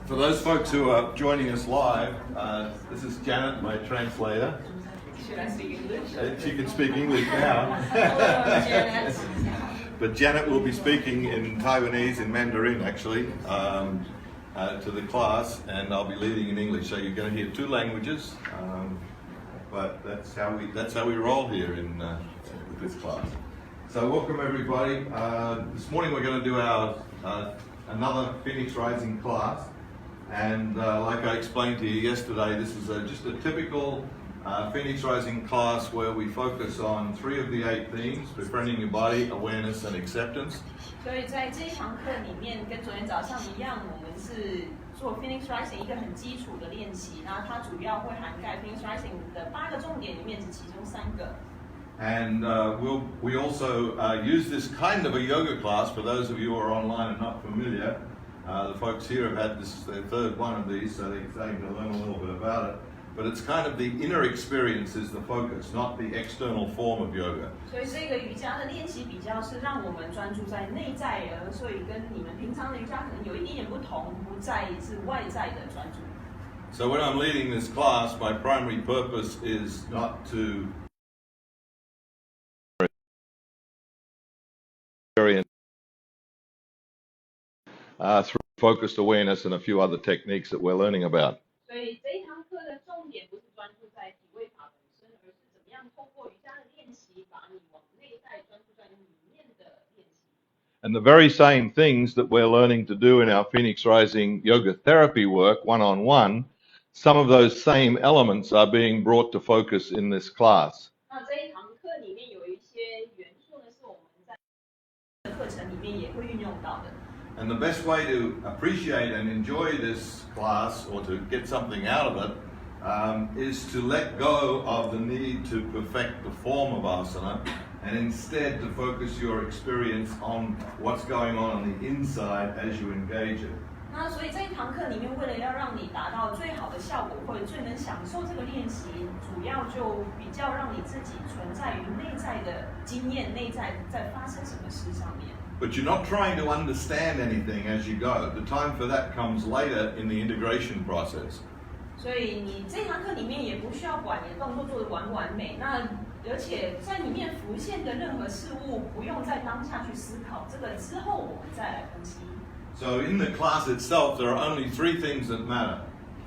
For those folks who are joining us live, this is Janet, my translator. Should I speak English? She can speak English now. Hello, Janet. But Janet will be speaking in Taiwanese, in Mandarin actually, to the class, and I'll be leading in English. So you're going to hear two languages, but that's how we roll here in with this class. So welcome everybody. This morning we're going to do our another Phoenix Rising class, and like I explained to you yesterday, this is just a typical Phoenix Rising class where we focus on 3 of the 8 themes: befriending your body, awareness, and acceptance. 所以在这一堂课里面，跟昨天早上一样，我们是做 Phoenix Rising 一个很基础的练习，然后它主要会涵盖 Phoenix Rising 的8个重点里面，只其中3个。And we also use this kind of a yoga class for those of you who are online and not familiar. The folks here have had this their 3rd one of these, so they're starting to learn a little bit about it. But it's kind of the inner experience is the focus, not the external form of yoga. 所以这个瑜伽的练习比较是让我们专注在内在，所以跟你们平常的瑜伽可能有一点点不同，不在是外在的专注。So when I'm leading this class, my primary purpose is not to through focused awareness and a few other techniques that we're learning about. 所以这一堂课的重点不是专注在体位法本身，而是怎么样透过瑜伽的练习，把你往内在专注在里面的练习。And the very same things that we're learning to do in our Phoenix Rising yoga therapy work, one-on-one, some of those same elements are being brought to focus in this class. 那这一堂课里面有一些元素呢，是我们在课程里面也会运用到的。And the best way to appreciate and enjoy this class, or to get something out of it, is to let go of the need to perfect the form of asana, and instead to focus your experience on what's going on the inside as you engage it. 那所以这一堂课里面，为了要让你达到最好的效果，或者最能享受这个练习，主要就比较让你自己存在于内在的经验，内在在发生什么事上面。But you're not trying to understand anything as you go. The time for that comes later in the integration process. 所以你这堂课里面也不需要管你的动作做得完美，那而且在里面浮现的任何事物，不用在当下去思考，这个之后我们再来分析。So in the class itself, there are only 3 things that matter.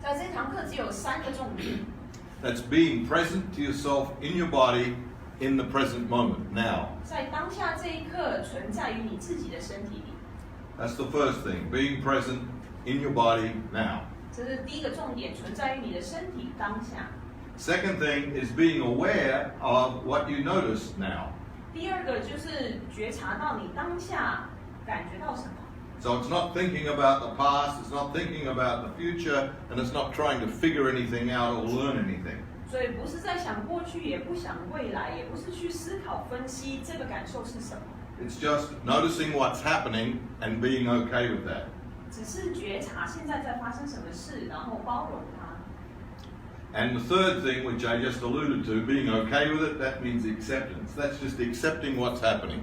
在这堂课只有3个重点。That's being present to yourself in your body in the present moment, now. 在当下这一刻，存在于你自己的身体里。That's the first thing, being present in your body now. 这是第一个重点，存在于你的身体当下。Second thing is being aware of what you notice now. 第二个就是觉察到你当下感觉到什么。So it's not thinking about the past, it's not thinking about the future, and it's not trying to figure anything out or learn anything. 所以不是在想过去，也不想未来，也不是去思考分析这个感受是什么。It's just noticing what's happening and being okay with that. 只是觉察现在在发生什么事，然后包容它。And the third thing, which I just alluded to, being okay with it, that means acceptance. That's just accepting what's happening.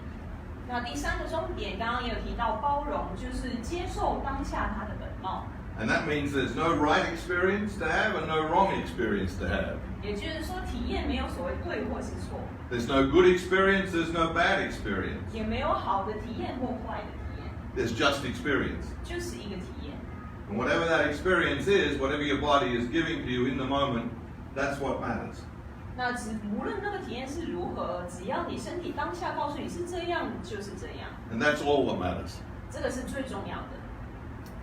那第3个重点，刚刚也有提到包容，就是接受当下它的本貌。And that means there's no right experience to have and no wrong experience to have. 也就是说，体验没有所谓对或是错。There's no good experience, there's no bad experience. 也没有好的体验或坏的体验。There's just experience. 就是一个体验。And whatever that experience is, whatever your body is giving to you in the moment, that's what matters. 那无论那个体验是如何，只要你身体当下告诉你是这样，就是这样。And that's all that matters. 这个是最重要的。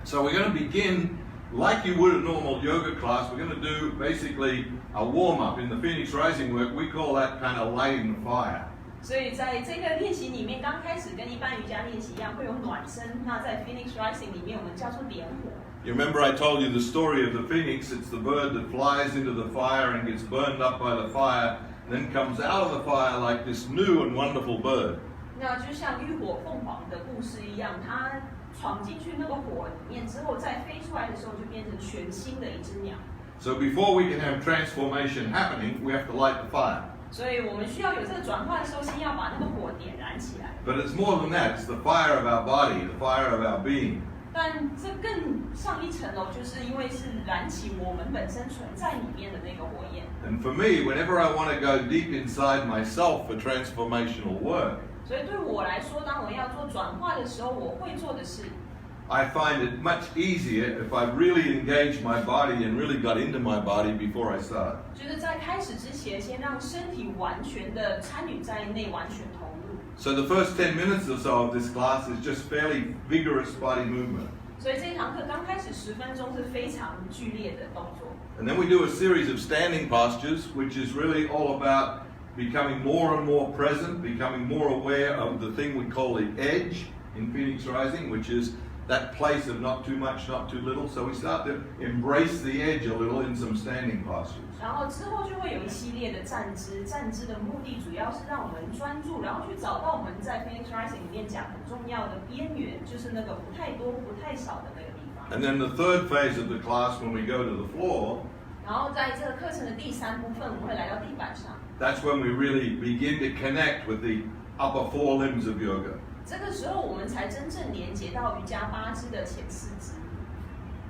So we're going to begin like you would a normal yoga class. We're going to do basically a warm-up. In the Phoenix Rising work, we call that kind of lighting the fire. 所以在这个练习里面，刚开始跟一般瑜伽练习一样，会有暖身。那在 Phoenix Rising 里面，我们叫做点火。You remember I told you the story of the phoenix. It's the bird that flies into the fire and gets burned up by the fire, and then comes out of the fire like this new and wonderful bird. 那就像浴火凤凰的故事一样，它闯进去那个火里面之后，再飞出来的时候，就变成全新的一只鸟。So before we can have transformation happening, we have to light the fire. 所以我们需要有这个转换的时候，先要把那个火点燃起来。But it's more than that. It's the fire of our body, the fire of our being. 但这更上一层楼，就是因为是燃起我们本身存在里面的那个火焰。And for me, whenever I want to go deep inside myself for transformational work, 所以对我来说，当我要做转化的时候，我会做的是， I find it much easier if I really engage my body and really got into my body before I start. 就是在开始之前，先让身体完全的参与在内，完全投入。 So the first 10 minutes or so of this class is just fairly vigorous body movement. 所以这一堂课刚开始10分钟是非常剧烈的动作。 And then we do a series of standing postures, which is really all about becoming more and more present, becoming more aware of the thing we call the edge in Phoenix Rising, which is that place of not too much, not too little. So we start to embrace the edge a little in some standing postures. 然后之后就会有一系列的站姿，站姿的目的主要是让我们专注，然后去找到我们在 Phoenix Rising 里面讲很重要的边缘，就是那个不太多、不太少的那个地方。 And then the third phase of the class, when we go to the floor, 然后在这个课程的第3部分，我们会来到地板上。 that's when we really begin to connect with the upper 4 limbs of yoga. 这个时候，我们才真正连接到瑜伽8支的前4支。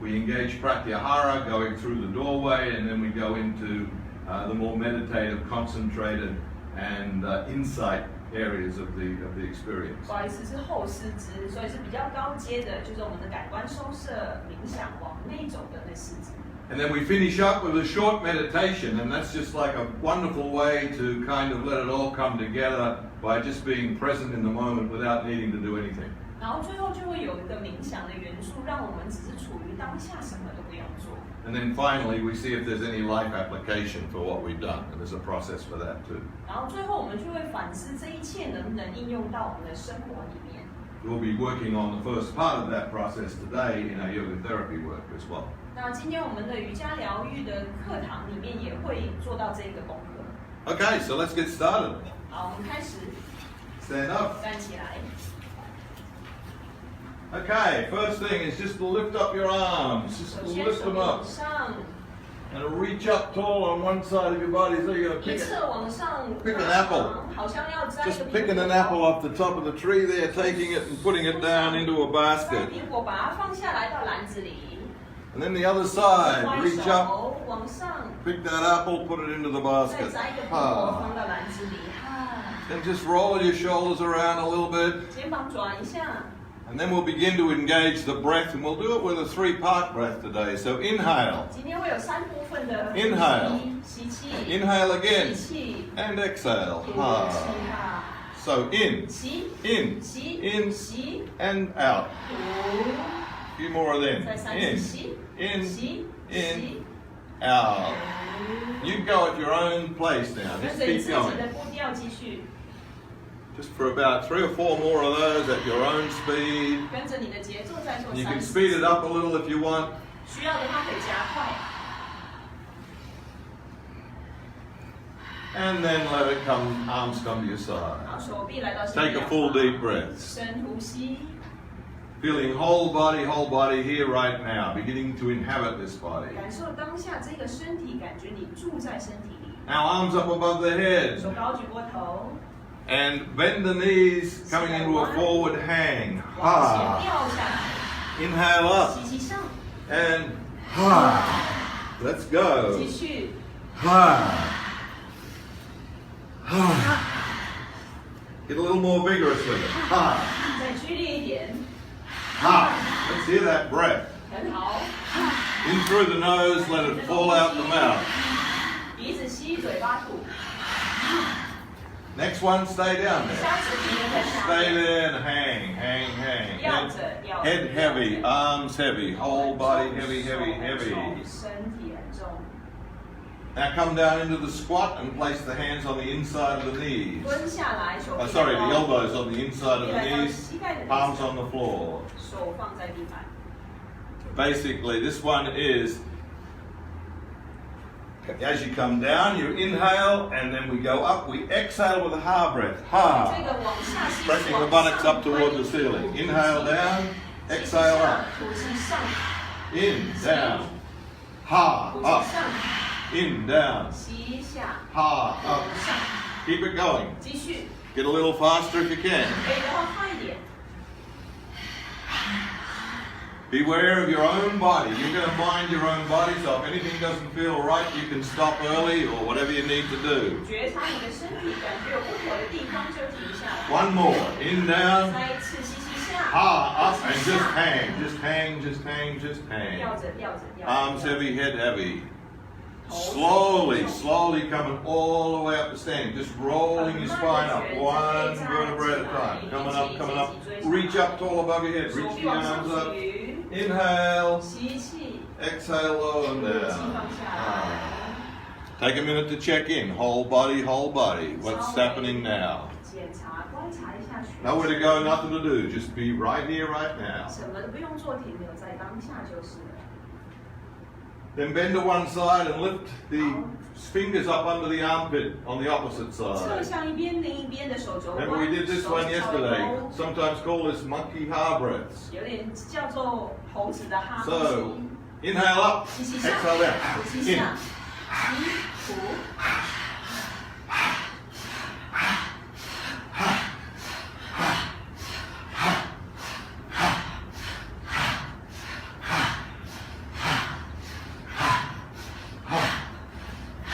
We engage pratyahara, going through the doorway, and then we go into the more meditative, concentrated, and insight areas of the experience. 不好意思，是后4支，所以是比较高阶的，就是我们的感官收摄、冥想往内走的那4支。 And then we finish up with a short meditation, and that's just like a wonderful way to kind of let it all come together by just being present in the moment without needing to do anything. 然后最后就会有一个冥想的元素，让我们只是处于当下，什么都不用做。 And then finally, we see if there's any life application for what we've done, and there's a process for that too. 然后最后我们就会反思这一切能不能应用到我们的生活里面。 We'll be working on the first part of that process today in our yoga therapy work as well. 那今天我们的瑜伽疗愈的课堂里面也会做到这个功课。 Okay, so let's get started. 好，我们开始 Stand up. 站起来。 Okay, first thing is just to lift up your arms. Just 首先 lift 手 them 往 up 上， and reach up tall on one side of your body. So you're 一 picking, 侧往上 Pick an 拉 apple. 长，好像要摘一 just 个 picking 苹 an 果。 apple off the top of the tree there, taking it and putting it down into a 摘 basket. 苹果，把它放下来到篮子里。 And then the other side, 歪 reach up, 手往上， pick that apple, put it into the 再 basket. 摘一个苹果 Ah. 放到篮子里。哈， And just roll your shoulders around a little bit. 肩膀转一下。 And then we'll begin to engage the breath, and we'll do it with a 3-part breath today. So inhale, 今天会有3部分的呼吸 Inhale 吸气， inhale 吸 again, 气， and exhale. 吐气 Ah. 哈， So in, 吸 in, 吸 in 吸， and out. 吐， A few more of them. 再3 In, 次吸 in, 吸 in 吸， out. 吐， You go at your own pace now. 跟 Just 着你 keep 自己 going. 的步调继续， Just for about 3 or 4 more of those at your own speed. 跟着你的节奏再做 You 3 can 次 speed it up a little if you want. 需要的话可以加快， And then let it come, arms come to your 然 side. 后手臂来到心 Take a 两 full 旁 deep breath. 深呼吸， Feeling whole body here right now. Beginning to inhabit this body. 感受当下这个身体，感觉你住在身体里， Now arms up above the head. 手高举过头， And bend the knees, coming into a forward hang. 往前 Ha. 掉下来， Inhale up 吸气上， and ha. Let's go. 继续， Ha. Ha. Get a little more vigorous with it. Ha. 再剧烈一点， Ha. Let's hear that breath. 很好， In through the nose, let it fall out the mouth. 鼻子吸，嘴巴吐， Next one, stay down there. 下次鼻子在下 Stay 面， there and hang, hang, hang. 吊着，吊着 Head heavy, arms heavy, whole body heavy, heavy, 手 heavy. 很重身体很重， Now come down into the squat and place the hands on the inside of the knees. 蹲下来，手臂 Sorry, the 来到 elbows on the inside of 臂 the 来到 knees, 膝盖的位 palms 置 on the floor. 手放在地板。 Basically, this one is, as you come down, you inhale, and then we go up, we exhale with a ha breath. 这 Ha. 个往下吸， Pressing the 往 buttocks 上 up toward the 推 ceiling. Inhale down, 吸气 exhale 上 up. 吐气上， In, down. Ha, 吐气 up. 上， In, down. 吸下， Ha, 吐 up. 上， Keep it going. 继续， Get a little faster if you can. 可以的话快一点。Beware of your own body. You're going to mind your own body, so if anything doesn't feel right, you can stop early or whatever you need to do. 觉察你的身体，感觉有不妥的地方就停下来。 One more. In, down. 再一次吸气下。 Up and just hang. Just hang, just hang, just 吊 hang. 着，吊着，吊着。 Arms heavy, head heavy. Slowly, slowly coming all the way up the standing. Just rolling your spine up. One vertebra at a time. Coming up, coming up. Reach up tall above your head. 手 Reach 臂 the 往上 arms up. 举。 Inhale. 吸气。 Exhale, low and 气 down. 放下来。 Take a minute to check in. Whole body, whole body. What's happening now? 检查，观察一下全身。 Nowhere to go, nothing to do. Just be right here, right now. 什么都不用做，停留在当下就是了。 Then bend to one side and lift the fingers up under the armpit on the opposite 侧 side. 向一边，另一边的手肘弯。 Remember we did this 手 one 指稍微 yesterday. 勾 Sometimes call this monkey ha breaths. 有点叫做猴子的哈呼 So, 吸。 inhale up, 吸气下， exhale down. 呼气 In. 下，吸吐。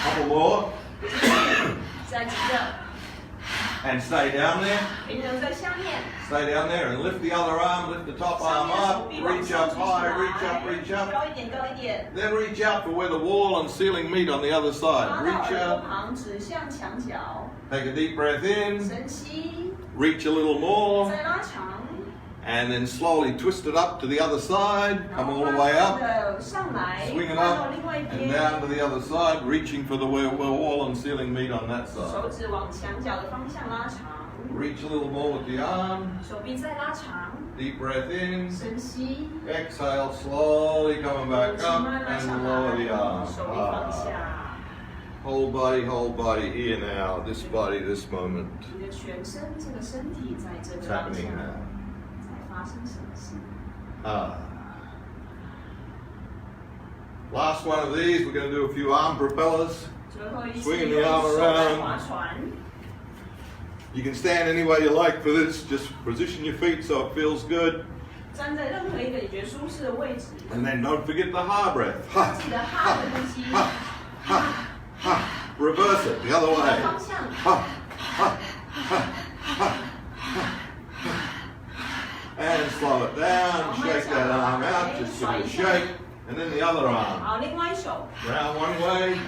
Couple more. 再急着， And stay down there. 平衡在下面， Stay down there and lift the other arm, lift the top 上 arm 面的手 up, 臂往 reach 上 up 举起 high, reach up, 来 reach up. 高一点，高一点， Then reach out for where the wall and ceiling meet on the other 拉 side. 到 Reach 耳朵 out, 旁，指向墙角， take a deep breath in, 深吸， reach a little more, 再拉长， and then slowly twist it up to the other side. 然 Come 后 all the 慢 way 慢 up, 的上来， swing it 换到 up, 另外一 and 边， down to the other side, reaching for the where wall and ceiling meet on that 手 side. 指往墙角的方向拉长， Reach a little more with the arm, 手臂再拉长， deep breath in, 深吸， exhale, slowly coming 呼 back 气 up 慢拉 and 上 lower the 来， arm. 手臂放 Ah. 下， Whole body here now, this body, this moment. 你的全身这个身体在这个 It's 当下 happening now. 在发生什么事？ Ah. Last one of these, we're going to do a few arm propellers. 最后一次 Swinging 用 the arm 手来 around. 划船， You can stand any way you like for this. Just position your feet so it feels good. 站在任何一个你觉得舒适的位置， And then don't forget the ha breath. Ha, 记得哈的呼吸， ha, ha, ha. Reverse it the other 反 way. 方向， Ha, ha, ha, ha, ha. And slow it down. Shake that arm out. Just give it a shake. And then the other arm. 好，另外一手， Round one way.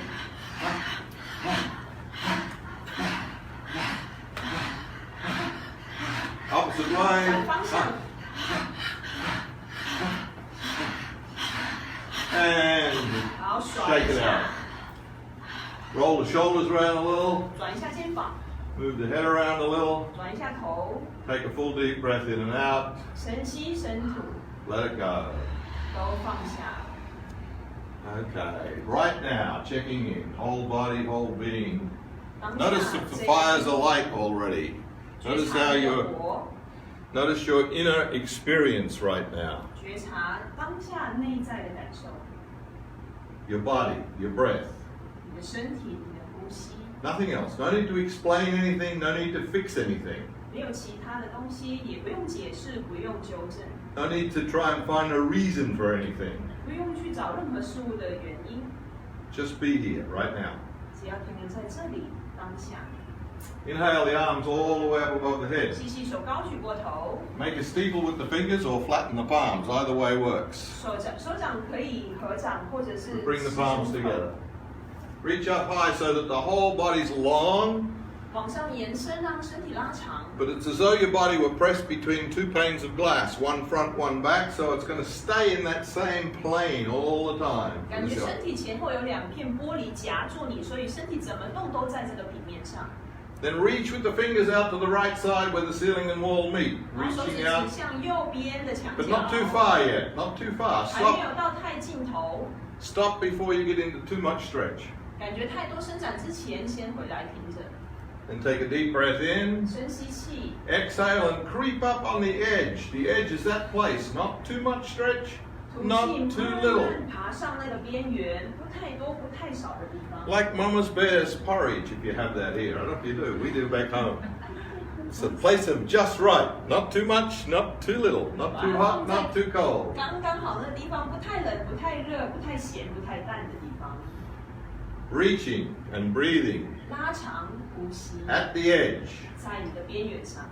Opposite 反 way. 方向， And 好，甩 shake 一 it 下 out.，Roll the shoulders around a little. 转一下肩膀， Move the head around a little. 转一下头， Take a full deep breath in and out. 深吸深吐， Let it go. 都放下。 Okay. Right now, checking in. Whole body, whole being. 当 Notice 下 if the 这 fires are light already. 觉 Notice 察 how 你的 you're. 活， Notice your inner experience right now. 觉察当下内在的感受， Your body, your breath. 你的身体，你的呼吸， Nothing else. No need to explain anything. No need to fix anything. 没有其他的东西，也不用解释，不用纠正， No need to try and find a reason for anything. 不用去找任何事物的原因， Just be here right now. 只要停留在这里当下。 Inhale the arms all the way up above the head. 吸气，手高举过头， Make a steeple with the fingers or flatten the palms. Either way works. 手掌可以合掌，或者是 Bring the 持 palms 胸口 together. Reach up high so that the whole body's long, 往上延伸，让身体拉长， but it's as though your body were pressed between two panes of glass, one front, one back, so it's going to stay in that same plane all the time. 感觉身体前后有两片玻璃夹住你，所以身体怎么动都在这个平面上。 Then reach with the fingers out to the right side where the ceiling and wall meet. 然后手指 Reaching 指 out, 向右边的墙 but 角， not too far yet. Not too far. 还没 Stop. 有到太尽头， Stop before you get into too much stretch. 感觉太多伸展之前，先回来停着， And take a deep breath in. 深吸气， Exhale and creep up on the edge. The edge is that place. Not too much stretch, 吐气 not 慢 too little. 慢爬上那个边缘，不太多不太少的地方。 Like Mama's Bear's porridge, if you have that here. I don't know if you do. We do back home. It's a place of just right. Not too much, not too little. Not too hot, not too cold. 刚刚好那个地方，不太冷，不太热，不太咸，不太淡的地方。 Reaching and breathing 拉长呼吸， at the edge. 在你的边缘上，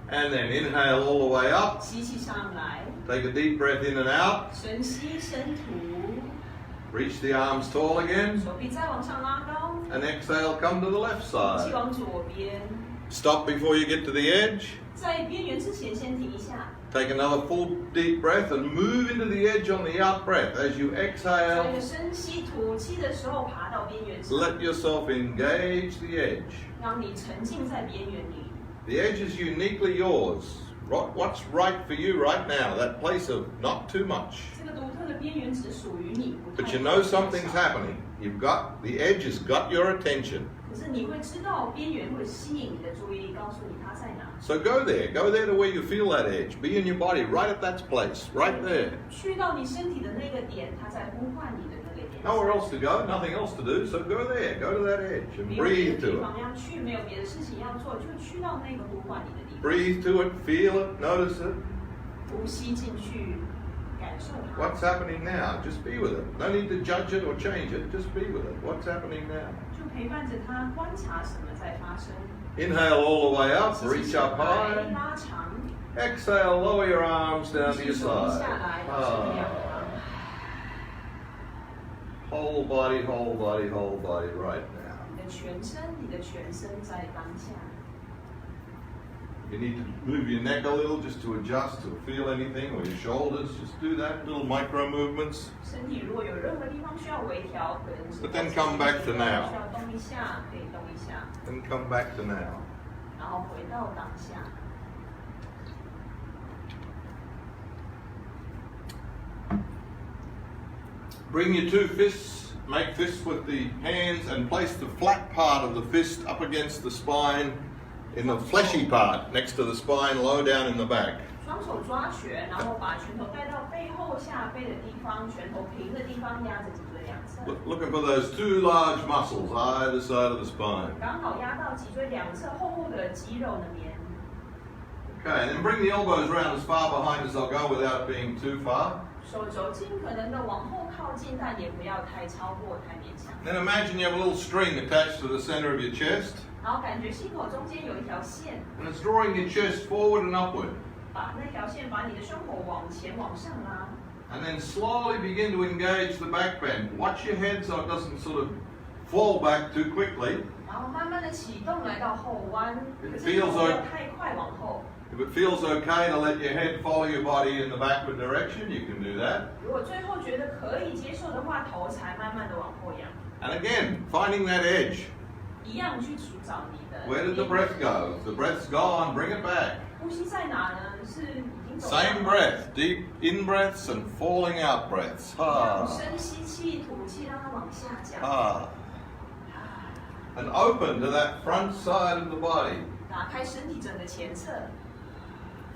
And then inhale all the way up. 吸气上来， Take a deep breath in and out. 深吸深吐， Reach the arms tall again. 手臂再往上拉高， And exhale, come to the left 气 side. 往左边， Stop before you get to the edge. 在边缘之前先停一下， Take another full deep breath and move into the edge on the out breath. As you 做一 exhale, 个深吸吐气的时候爬到边缘上， let yourself engage the edge. 让你沉浸在边缘里。 The edge is uniquely yours. What's right for you right now? That place of not too much. 这个独特的边缘只属于你，不太 But you know something's happening. The edge has got your attention. 可是你会知道边缘会吸引你的注意力，告诉你它在哪。 So go there to where you feel that edge. Be in your body right at that place, right there. 去到你身体的那个点，它在呼唤你的那个点。 Nowhere else to go, nothing else to do, so go there. Go to that edge and 没有别 breathe 的地 to 方 it. 要去，没有别的事情要做，就去到那个呼唤你的地方。 Breathe to it, feel it, notice it. 呼吸进去，感受它。 What's happening now? Just be with it. No need to judge it or change it. Just be with it. What's happening now? 就陪伴着它，观察什么在发生。 Inhale all the way up, 吸 reach 气上 up 来， high. 拉长。 Exhale, lower your arms 呼 down to 吸 your 手臂 side. 下来，到身体两 Ah. 旁。 Whole body, whole body, whole body right now. 你的全身，你的全身在当下。 You need to move your neck a little just to adjust or feel anything, or your shoulders. Just do that, little micro movements. 身体如果有任何地方需要微调，可能是 But then come back to now. 需要动一下，可以动一下， And come back to now. 然后回到当下。 Bring your two fists, make fists with the hands, and place the flat part of the fist up against the spine in the fleshy part next to the spine, low down in the back. 双手抓拳，然后把拳头带到背后下背的地方，拳头平的地方压着脊椎两侧， Looking for those two large muscles either side of the spine. 刚好压到脊椎两侧厚厚的肌肉那边。 Okay, and then bring the elbows round as far behind as they'll go without being too far. 手肘尽可能的往后靠近，但也不要太超过，太勉强。 Then imagine you have a little string attached to the center of your chest, 然后感觉心口中间有一条线， and it's drawing your chest forward and upward. 把那条线把你的胸口往前往上拉。 And then slowly begin to engage the back bend. Watch your head so it doesn't sort of fall back too quickly. 然后慢慢的启动来到后弯， It 可是 feels 不要 like- 太快往后。 If it feels okay to let your head follow your body in the backward direction, you can do that. 如果最后觉得可以接受的话，头才慢慢的往后仰， And again, finding that edge. 一样去寻找你的。 Where did the breath go? If the breath's gone, bring it back. 呼吸在哪呢？是已经走到 Same breath, deep in breaths and falling out breaths. 一样 Ah, 深吸气，吐气，让它往下降。 ah. And open to that front side of the body. 打开身体整个前侧，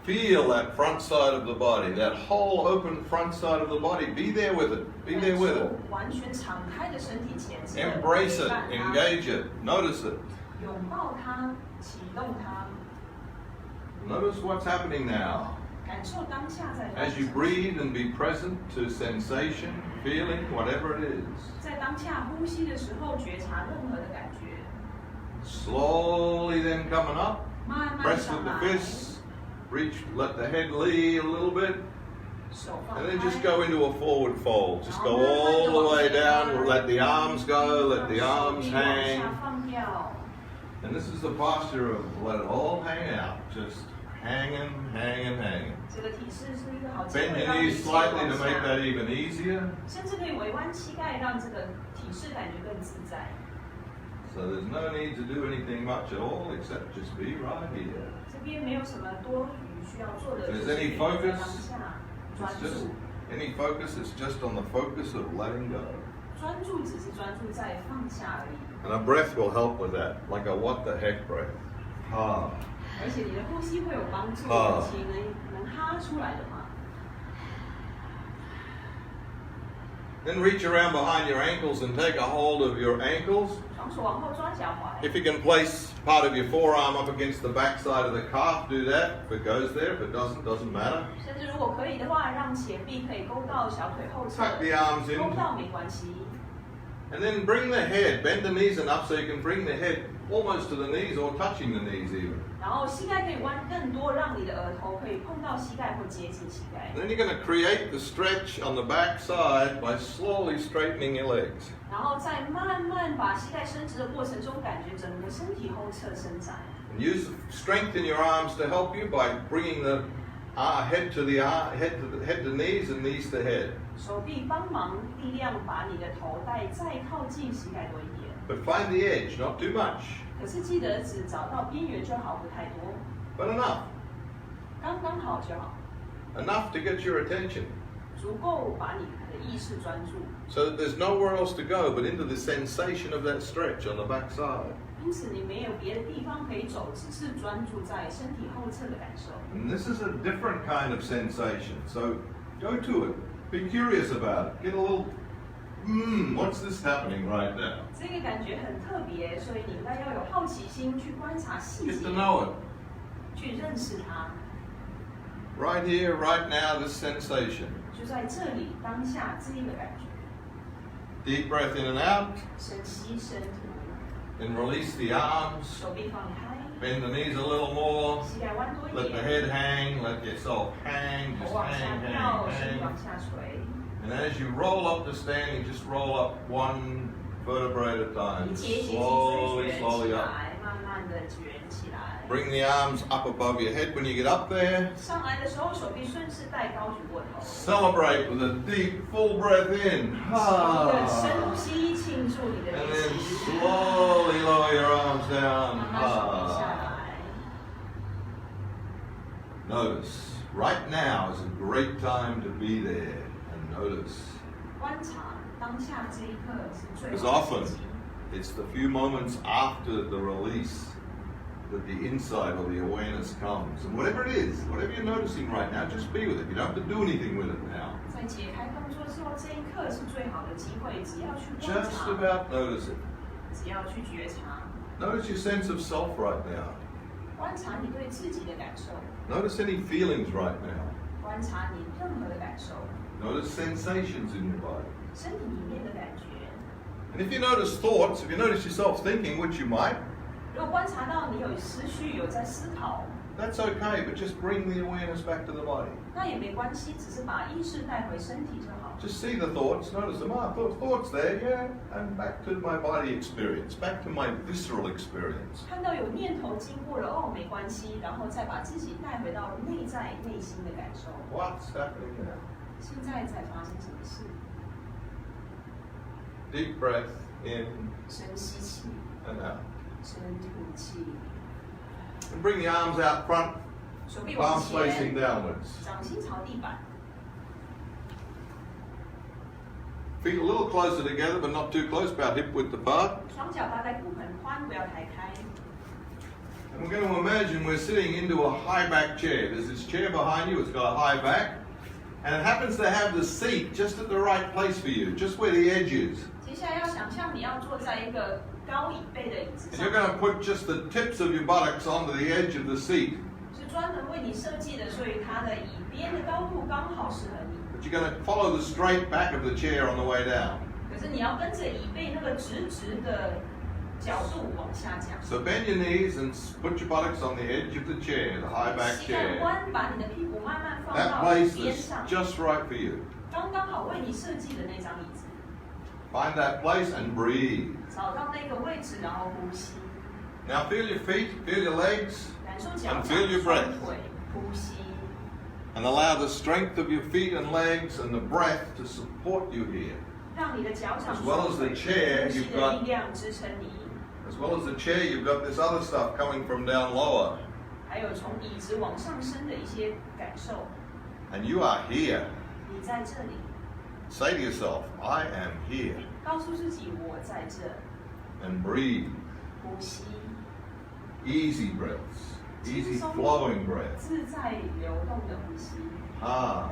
Feel that front side of the body, that whole open front side of the body. Be there with it. Be there with it. 完全敞开的身体前侧， Embrace 陪 it, 伴它 engage it, notice it. 拥抱它，启动它， Notice what's happening now. 感受当下在发 As 生 you breathe and be present to sensation, feeling, whatever it is. 在当下呼吸的时候，觉察任何的感觉， Slowly then coming up. 慢慢 Press 上 with the 来， fists. Reach, let the head lean a little bit. 手放 And then 开 just go into a forward fold. Just go all the way down. Let the arms go. Let the 手 arms 臂往 hang. 下放掉。 And this is the posture of let it all hang out. Just hanging, hanging, hanging. 这个体式是一个好机 Bend 会， your 让你 knees slightly 往 to make 下 that even easier. 甚至可以微弯膝盖，让这个体式感觉更自在。 So there's no need to do anything much at all except just be right here. 这边没有什么多余需要做的， If 就 there's 是 any 当 focus, 下专 It's just 注， any focus, it's just on the focus of letting go. 专注只是专注在放下而已。 And a breath will help with that, like a what the heck breath. Ah. 而且你的呼吸会有帮助，啊尤其能哈出来的话， Then reach around behind your ankles and take a hold of your ankles. 双往左往后抓脚踝。 If you can place part of your forearm up against the back side of the calf, do that. If it goes there, if it doesn't matter. 甚至如果可以的话，让前臂可以勾到小腿后侧， Tuck the arms 勾 in. 到没关系。 And then bring the head, bend the knees enough so you can bring the head almost to the knees or touching the knees even. 然后膝盖可以弯更多，让你的额头可以碰到膝盖或接近膝盖。 And then you're going to create the stretch on the back side by slowly straightening your legs. 然后在慢慢把膝盖伸直的过程中，感觉整个身体后侧伸展。 And use strength in your arms to help you by bringing the head to knees and knees to head. 手臂帮忙力量把你的头带再靠近膝盖多一点。 But find the edge, not too much, 可是记得只找到边缘就好，不太多， but enough. 刚刚好就好， Enough to get your attention. 足够把你的意识专注。 So that there's nowhere else to go but into the sensation of that stretch on the back side. 因此你没有别的地方可以走，只是专注在身体后侧的感受。 And this is a different kind of sensation. So go to it. Be curious about it. Get a little, what's this happening right now? 这个感觉很特别，所以你应该要有好奇心去观察细 Get 节 to，know it. 去认识它。 Right here, right now, this sensation. 就在这里当下这一个感觉， Deep breath in and out. 深吸深吐， Then release the arms. 手臂放开， Bend the knees a little more. 膝盖弯多一 Let the 点， head hang. Let yourself hang. 头 Just 往下 hang, 跳， hang, 身体 hang. 往下垂。 And as you roll up to stand, you just roll up one vertebrae at a 一 time. 节一节 Slowly, 去卷 slowly 起 up. 来，慢慢的卷起来。 Bring the arms up above your head when you get up there. 上来的时候，手臂顺势带高举过头。 Celebrate with a deep, full breath in. 一个深呼吸，庆祝你的 And 练 then 习。 slowly lower your arms 慢 down. 慢手臂下来。 Notice, right now is a great time to be there and notice. 观察当下这一刻是最 Because 好的 often 时机。 it's the few moments after the release that the insight or the awareness comes. And whatever it is, whatever you're noticing right now, just be with it. You don't have to do anything with it now. 在解开动作之后，这一刻是最好的机会，只要去观 Just 察， about notice it. 只要去觉察， Notice your sense of self right now. 观察你对自己的感受， Notice any feelings right now. 观察你任何的感受， Notice sensations in your body. 身体里面的感觉。 And if you notice thoughts, if you notice yourself thinking, which you might, 如果观察到你有思绪，有在思考， that's okay, but just bring the awareness back to the body. 那也没关系，只是把意识带回身体就好。 Just see the thoughts, notice them. Thoughts there, yeah. And back to my body experience, back to my visceral experience. 看到有念头经过了，哦，没关系，然后再把自己带回到内在内心的感受。 What's happening now? 现在在发生什么事？ Deep breath in 深吸气， and out. 深吐气， And bring the arms out front, 手臂往 palms facing 前， downwards. 掌心朝地板， Feet a little closer together, but not too close, about hip width apart. 双脚大概骨盆宽，不要抬开。 And we're going to imagine we're sitting into a high back chair. There's this chair behind you, it's got a high back. And it happens to have the seat just at the right place for you, just where the edge is. 接下来要想象你要坐在一个高椅背的椅子 And 上 you're，going to put just the tips of your buttocks onto the edge of the seat. 是专门为你设计的，所以它的椅边的高度刚好适合你。 But you're going to follow the straight back of the chair on the way down. 可是你要跟着椅背那个直的角度往下降。 So bend your knees and put your buttocks on the edge of the chair, the high back 膝盖 chair. 弯，把你的屁股慢慢放 That 到 place 边 is 上， just right for you. 刚刚好为你设计的那张椅子。 Find that place and breathe. 找到那个位置，然后呼吸， Now feel your feet, feel your legs, 感受脚 And 掌、 feel your 双 breath. 腿，呼吸， and allow the strength of your feet and legs and the breath to support you here. 让你的脚掌、 As well as 双 the 腿、 chair, 呼吸 you've 的 got- 力量支撑你。 As well as the chair, you've got this other stuff coming from down lower. 还有从椅子往上升的一些感受。 And you are here. 你在这里， Say to yourself, I am here. 告诉自己我在这， And breathe. 呼吸， Easy breaths. Easy 轻松 flowing breaths. 自在流动的呼吸。 Ah.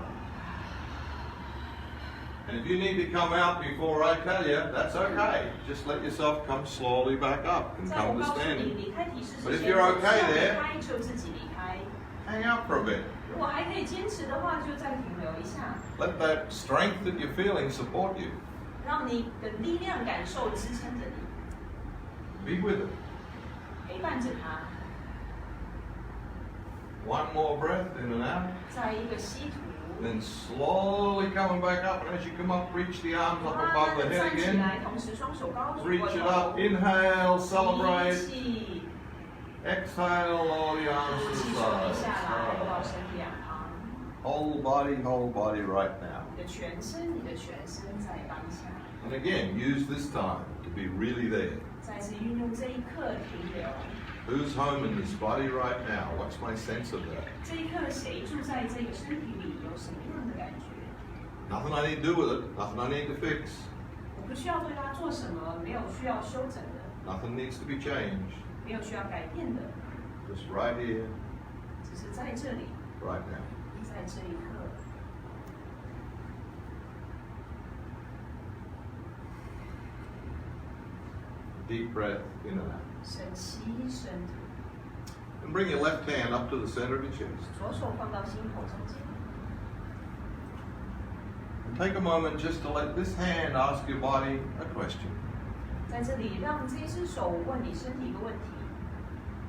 And if you need to come out before I tell you, that's okay. Just let yourself come slowly back up and 在我 come to 告诉你 standing. 离开体式 But 之 if 前， you're 你 okay 需要 there 离开就自己离开。 Hang out for a bit. 如果还可以坚持的话，就再停留一下， Let that strength that you're feeling support you. 让你的力量感受支撑着你， Be with it. 陪伴着他。 One more breath in and out. 再一个吸吐， Then slowly coming back up. And as you come up, reach the arms up 慢 above 慢 the 的 head 站起 again. 来，同时双手高举 Reach 过 it 头 up. Inhale, 吸 celebrate. 气， Exhale, lower the arms 吐 to 气 the 垂 side. 下来，抱身体两旁， Whole body right now. 你的全身在当下。 And again, use this time to be really there. 再次运用这一刻停留。 Who's home in this body right now? What's my sense of that? 这一刻谁住在这个身体里，有什么样的感觉？ Nothing I need to do with it. Nothing I need to fix. 我不需要对它做什么，没有需要修整的， Nothing needs to be changed. 没有需要改变的， Just right here, 只是在这里， right now. 在这一刻。 Deep breath in and out. 深吸深吐， And bring your left hand up to the center of your chest. 左手放到心口中间， And take a moment just to let this hand ask your body a question. 在这里让这只手问你身体一个问题。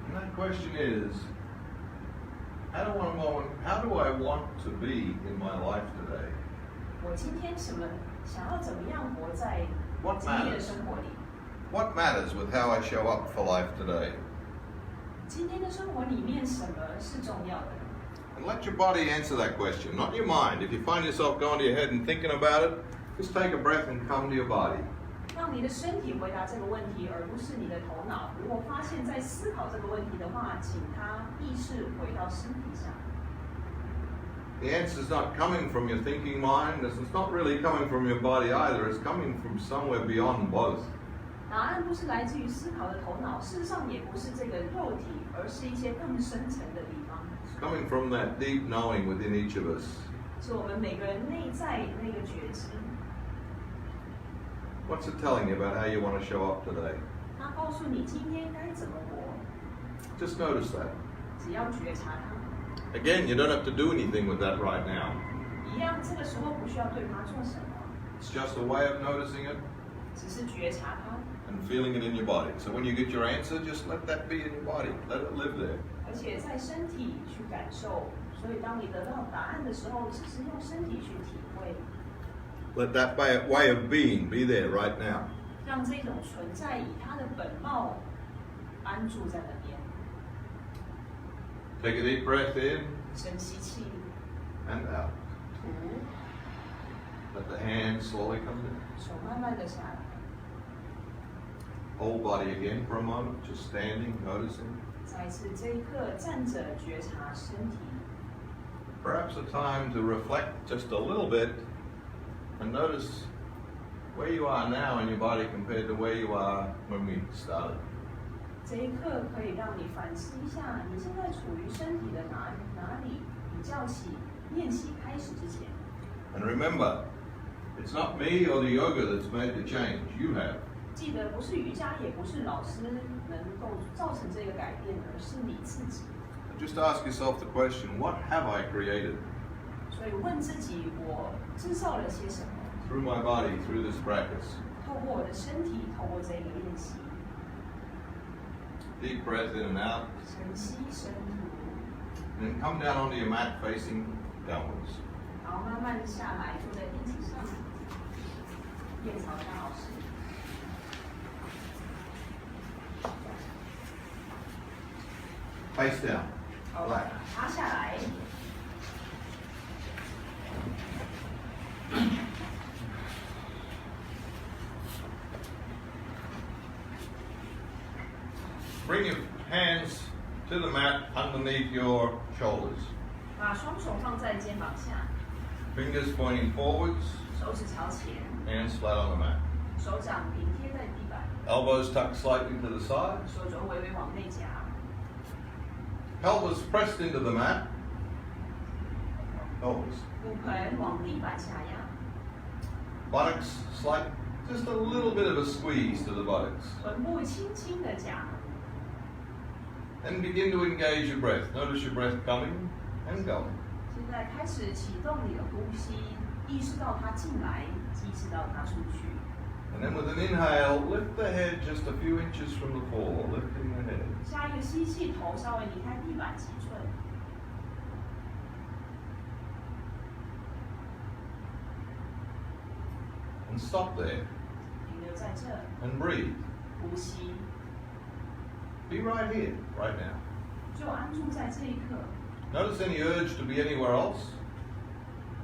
And that question is, how do I want to be in my life today? 我今天想要怎么样活在 What 今天的 matters? 生活里？ What matters with how I show up for life today? 今天的生活里面什么是重要的？ And let your body answer that question, not your mind. If you find yourself going to your head and thinking about it, just take a breath and come to your body. 让你的身体回答这个问题，而不是你的头脑。如果发现在思考这个问题的话，请他意识回到身体上。 The answer is not coming from your thinking mind. It's not really coming from your body either. It's coming from somewhere beyond both. 答案不是来自于思考的头脑，事实上也不是这个肉体，而是一些更深层的地方， It's coming from that deep knowing within each of us. 是我们每个人内在那个觉知。 What's it telling you about how you want to show up today? 他告诉你今天该怎么活， Just notice that. 只要觉察它。 Again, you don't have to do anything with that right now. 一样，这个时候不需要对它做什么， It's just a way of noticing it 只是觉察它， and feeling it in your body. So when you get your answer, just let that be in your body. Let it live there. 而且在身体去感受。所以当你得到答案的时候，只是用身体去体会， Let that way of being be there right now. 让这种存在以它的本貌安住在那边。 Take a deep breath in 深吸气， and out. 吐， Let the hands slowly come in. 手慢慢的下来。 Whole body again for a moment, just standing, noticing. 再一次，这一刻站着觉察身体， Perhaps a time to reflect just a little bit and notice where you are now in your body compared to where you are when we started. 这一刻可以让你反思一下，你现在处于身体的哪里，比较起练习开始之前。 And remember, it's not me or the yoga that's made the change. You have. 记得不是瑜伽，也不是老师能够造成这个改变，而是你自己。 Just ask yourself the question, what have I created 所以问自己，我制造了些什么？ through my body, through this practice? 透过我的身体，透过这个练习， Deep breath in and out. 深吸深吐， And then come down onto your mat facing downwards. 然后慢慢的下来，坐在地子上，面朝向老师。 Face down. 好， Relax. 趴下来， Bring your hands to the mat underneath your shoulders. 把双手放在肩膀下， Fingers pointing forwards, 手指朝前， hands flat on the mat. 手掌平贴在地板， Elbows tucked slightly to the side. 手肘微微往内夹， Pelvis pressed into the mat. Pelvis. 骨盆往地板下压， buttocks, just a little bit of a squeeze to the buttocks. 臀部轻轻的夹。 And begin to engage your breath. Notice your breath coming and going. 现在开始启动你的呼吸，意识到它进来，意识到它出去。 And then with an inhale, lift the head just a few inches from the floor, lifting the head. 下一个吸气，头稍微离开地板几寸。 And stop there. 停留在这， And breathe. 呼吸， Be right here, right now. 就安住在这一刻。 Notice any urge to be anywhere else?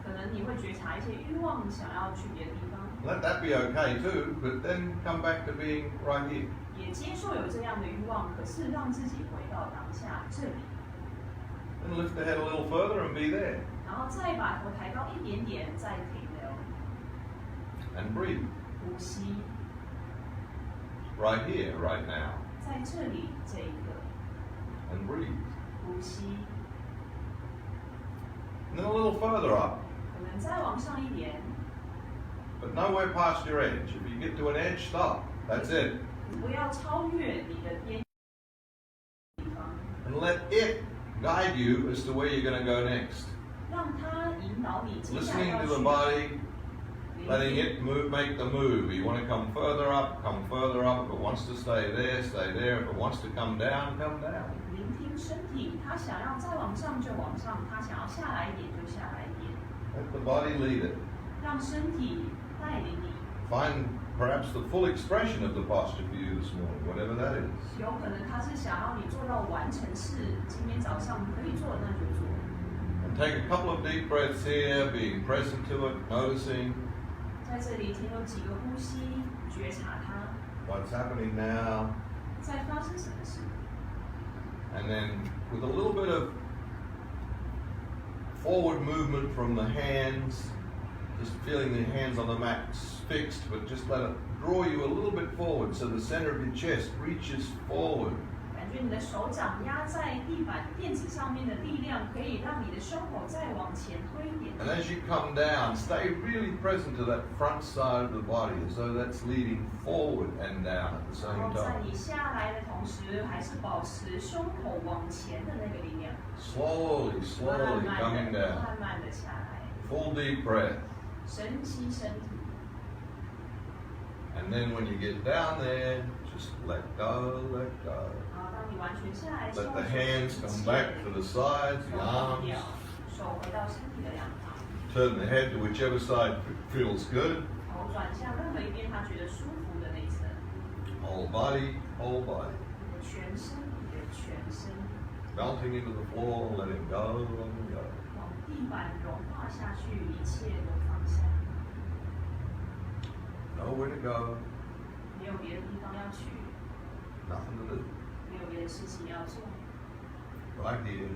可能你会觉察一些欲望，想要去别的地方， Let that be okay too, but then come back to being right here. 也接受有这样的欲望，可是让自己回到当下这里， And lift the head a little further and be there. 然后再把头抬高一点点，再停留， And breathe. 呼吸， Right here, right now. 在这里这一刻， And breathe. 呼吸， And then a little further up, 可能再往上一点， but nowhere past your edge. If you get to an edge, stop. That's it. 不要超越你的边地方， And let it guide you as to where you're going to go next. 让它引导你接下来 Listening 要 to 去 the 哪 body, 里。 letting it move, make the move. You want to come further up, come further up. If it wants to stay there, stay there. If it wants to come down, come down. 聆听身体，它想要再往上就往上，它想要下来一点就下来一点， Let the body lead it. 让身体带领你。 Find perhaps the full expression of the posture for you this morning, whatever that is. 有可能它是想要你做到完成式，今天早上可以做的那就做。 And take a couple of deep breaths here, being present to it, noticing 在这里停留几个呼吸，觉察它 what's happening now. 在发生什么事， And then with a little bit of forward movement from the hands, just feeling the hands on the mat fixed, but just let it draw you a little bit forward so the center of your chest reaches forward. 感觉你的手掌压在地板垫子上面的力量，可以让你的胸口再往前推一点。 And as you come down, stay really present to that front side of the body as though that's leading forward and down at the 然 same 后在 time. 你下来的同时，还是保持胸口往前的那个力量， Slowly, 慢 slowly 慢 coming 的、 down. 慢慢的下来， Full deep breath. 深吸身体。 And then when you get down there, just let go, let go. 然后当你完全下来之 Let 后， the hands come back to the sides, the 手放 arms. 掉，手回到身体的两旁， Turn the head to whichever side feels good. 头转向任何一边他觉得舒服的那一侧， Whole body, whole body. 你的全身，你的全身 Melting into the floor, letting go, letting go. 往地板融化下去，一切都放下， Nowhere to go, 没有别的地方要去， nothing to do. 没有别的事情要做， Right here,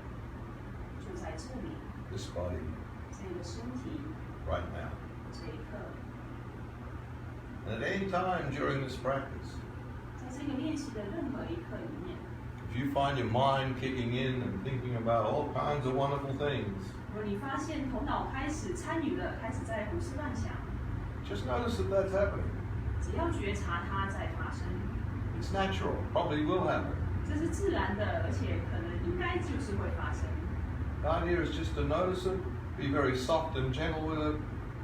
就在这里， this body, 这个身体， right now. 这一刻， And at any time during this practice, 在这个练习的任何一刻里面， if you find your mind kicking in and thinking about all kinds of wonderful things, 如果你发现头脑开始参与了，开始在胡思乱想， just notice that that's happening. 只要觉察它在发生， It's natural, probably will happen. 这是自然的，而且可能应该就是会发生。 The idea is just to notice it, be very soft and gentle with it,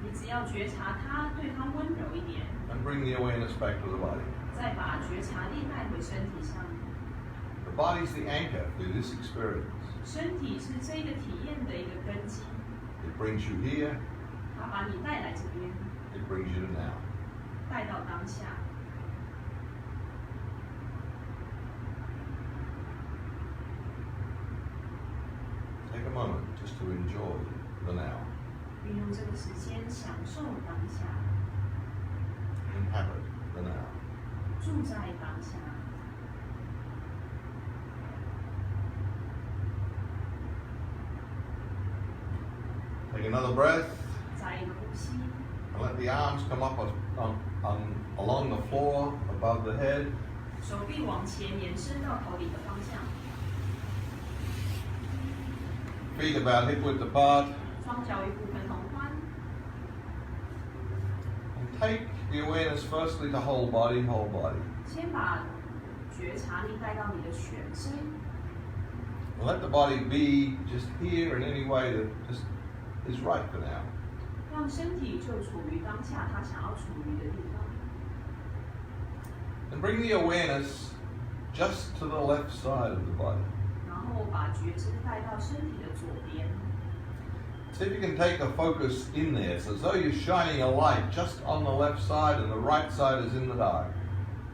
你只要觉察它，对它温柔一点， and bring the awareness back to the body. 再把觉察力带回身体上。 The body's the anchor to this experience. 身体是这个体验的一个根基， It brings you here, 它把你带来这边， it brings you to now. 带到当下。 Take a moment just to enjoy the now. 运用这个时间享受当下， Inhabit the now. 住在当下。 Take another breath, 再一个呼吸， and let the arms come up along the floor above the head. 手臂往前延伸到头顶的方向， Feet about hip width apart. 双脚与骨盆同宽， take the awareness firstly to whole body, whole body. 先把觉察力带到你的全身， And let the body be just here in any way that just is right for now. 让身体就处于当下它想要处于的地方。 And bring the awareness just to the left side of the body. 然后把觉知带到身体的左边， See if you can take the focus in there. It's as though you're shining a light just on the left side and the right side is in the dark.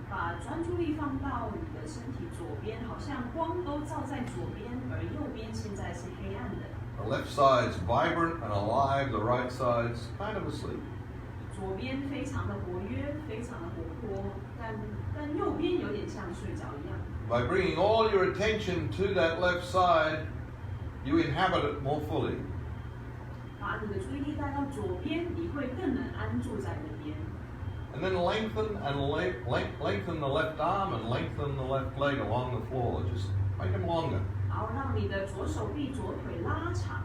把专注力放到你的身体左边，好像光都照在左边，而右边现在是黑暗的。 The left side's vibrant and alive, the right side's kind of asleep. 左边非常的活跃，非常的活泼，但右边有点像睡着一样。 By bringing all your attention to that left side, you inhabit it more fully. 把你的注意力带到左边，你会更能安住在那边。 And then lengthen the left arm and lengthen the left leg along the floor. Just make them longer. 然后让你的左手臂、左腿拉长，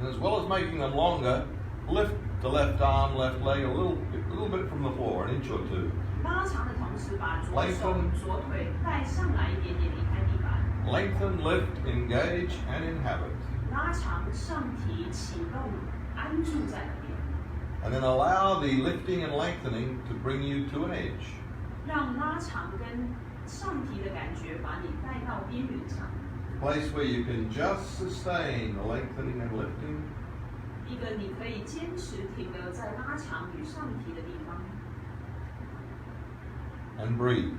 And as well as making them longer, lift the left arm, left leg a little bit from the floor, an inch or two. 拉长的同时把左手、左腿带上来一点点，离开地板。 Lengthen, lift, engage, and inhabit. 拉长、上提、启动、安住在那边。 And then allow the lifting and lengthening to bring you to an edge. 让拉长跟上提的感觉把你带到边缘上， A place where you can just sustain the lengthening and lifting. 一个你可以坚持停留在拉长与上提的地方。 And breathe.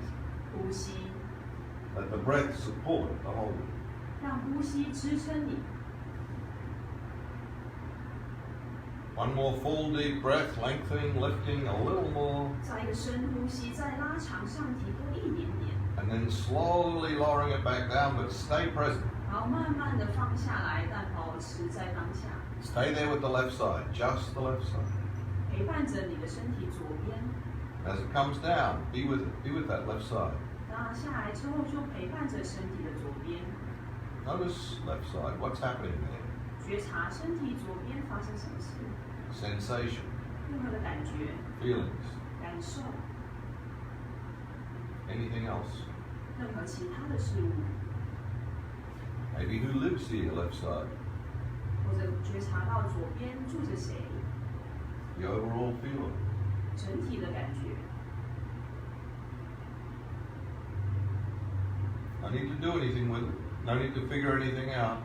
呼吸， Let the breath support the whole. 让呼吸支撑你。 One more full deep breath, lengthening, lifting a little more. 再一个深呼吸，再拉长上提多一点点， And then slowly lowering it back down, but stay present. 然后慢慢的放下来，但保持在当下， Stay there with the left side, just the left side. 陪伴着你的身体左边。 As it comes down, be with that left side. 拉下来之后，就陪伴着身体的左边， Notice left side, what's happening there? 觉察身体左边发生什么事， Sensation, 任何的感觉、 feelings, 感受， anything else? 任何其他的事物， Maybe who lives here, left side? 或者觉察到左边住着谁， The overall feeling. 整体的感觉。 No need to do anything with it. No need to figure anything out.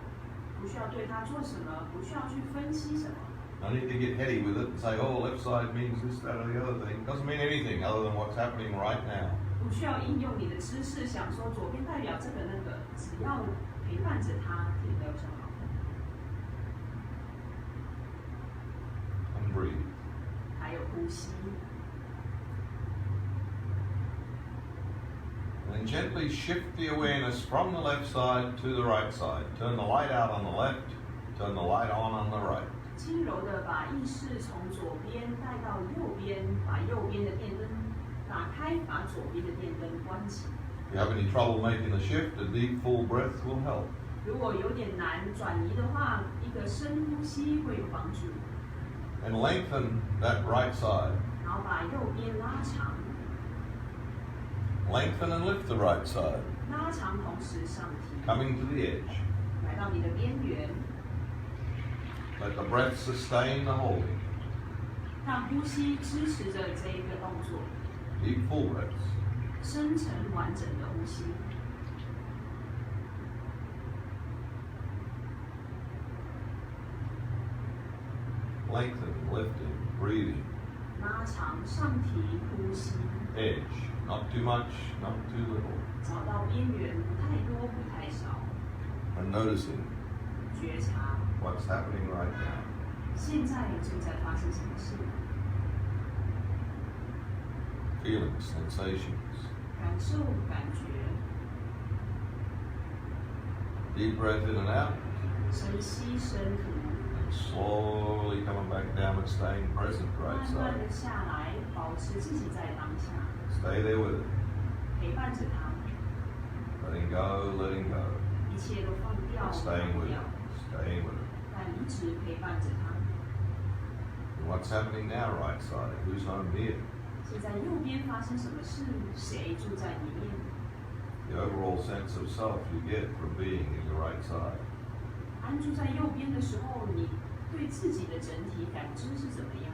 不需要对它做什么，不需要去分析什么， No need to get heady with it and say, oh, left side means this, that, or the other thing. Doesn't mean anything other than what's happening right now. 不需要应用你的知识，想说左边代表这个那个，只要陪伴着它停留就好。 And breathe. 还有呼吸， And then gently shift the awareness from the left side to the right side. Turn the light out on the left, turn the light on the right. 轻柔的把意识从左边带到右边，把右边的电灯打开，把左边的电灯关起。 If you have any trouble making the shift, a deep full breath will help. 如果有点难转移的话，一个深呼吸会有帮助。 And lengthen that right side. 然后把右边拉长， Lengthen and lift the right side. 拉长同时上提， Coming to the edge. 来到你的边缘， Let the breath sustain the holding. 让呼吸支持着这一个动作， Deep full breaths. 深层完整的呼吸。 Lengthening, lifting, breathing. 拉长上提呼吸， Edge. Not too much, not too little. 找到边缘，不太多，不太少， And noticing 觉察 what's happening right now. 现在正在发生什么事， Feelings, sensations. 感受、感觉， Deep breath in and out. 深吸深吐， And slowly coming back down and staying present right 慢慢 side. 的下来，保持自己在当下， Stay there with it. 陪伴着他， Letting go, letting go. 一切都放掉， And staying 放 with 掉 it.，staying with it. 但一直陪伴着他。And what's happening now, right side? Who's home here? 现在右边发生什么事？谁住在里面？ The overall sense of self you get from being in your right side. 安住在右边的时候，你对自己的整体感知是怎么样？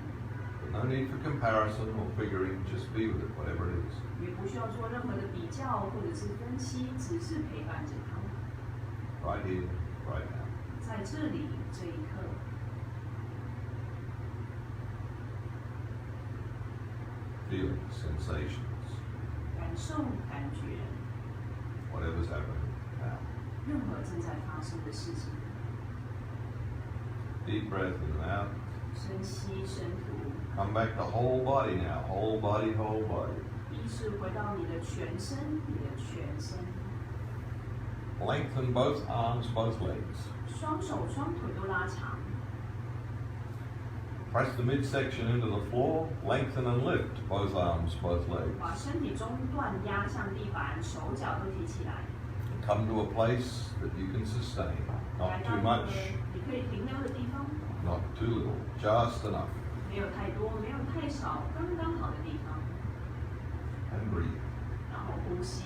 But no need for comparison or figuring, just be with it, whatever it is. 也不需要做任何的比较或者是分析，只是陪伴着他。 Right here, right now. 在这里，这一刻， Feelings, sensations, 感受、感觉， whatever's happening now. 任何正在发生的事情。 Deep breath in and out. 深吸深吐， Come back to whole body now. Whole body, whole body. 意识回到你的全身，你的全身。 Lengthen both arms, both legs. 双手双腿都拉长， Press the midsection into the floor. Lengthen and lift both arms, both 把 legs. 身体中段压向地板，手脚都提起来。 And come to a place that you can sustain. 来 Not 到 too 一个 much, 你可以停留的地方， not too little. Just enough. 没有太多，没有太少，刚刚好的地方。 And breathe. 然后呼吸，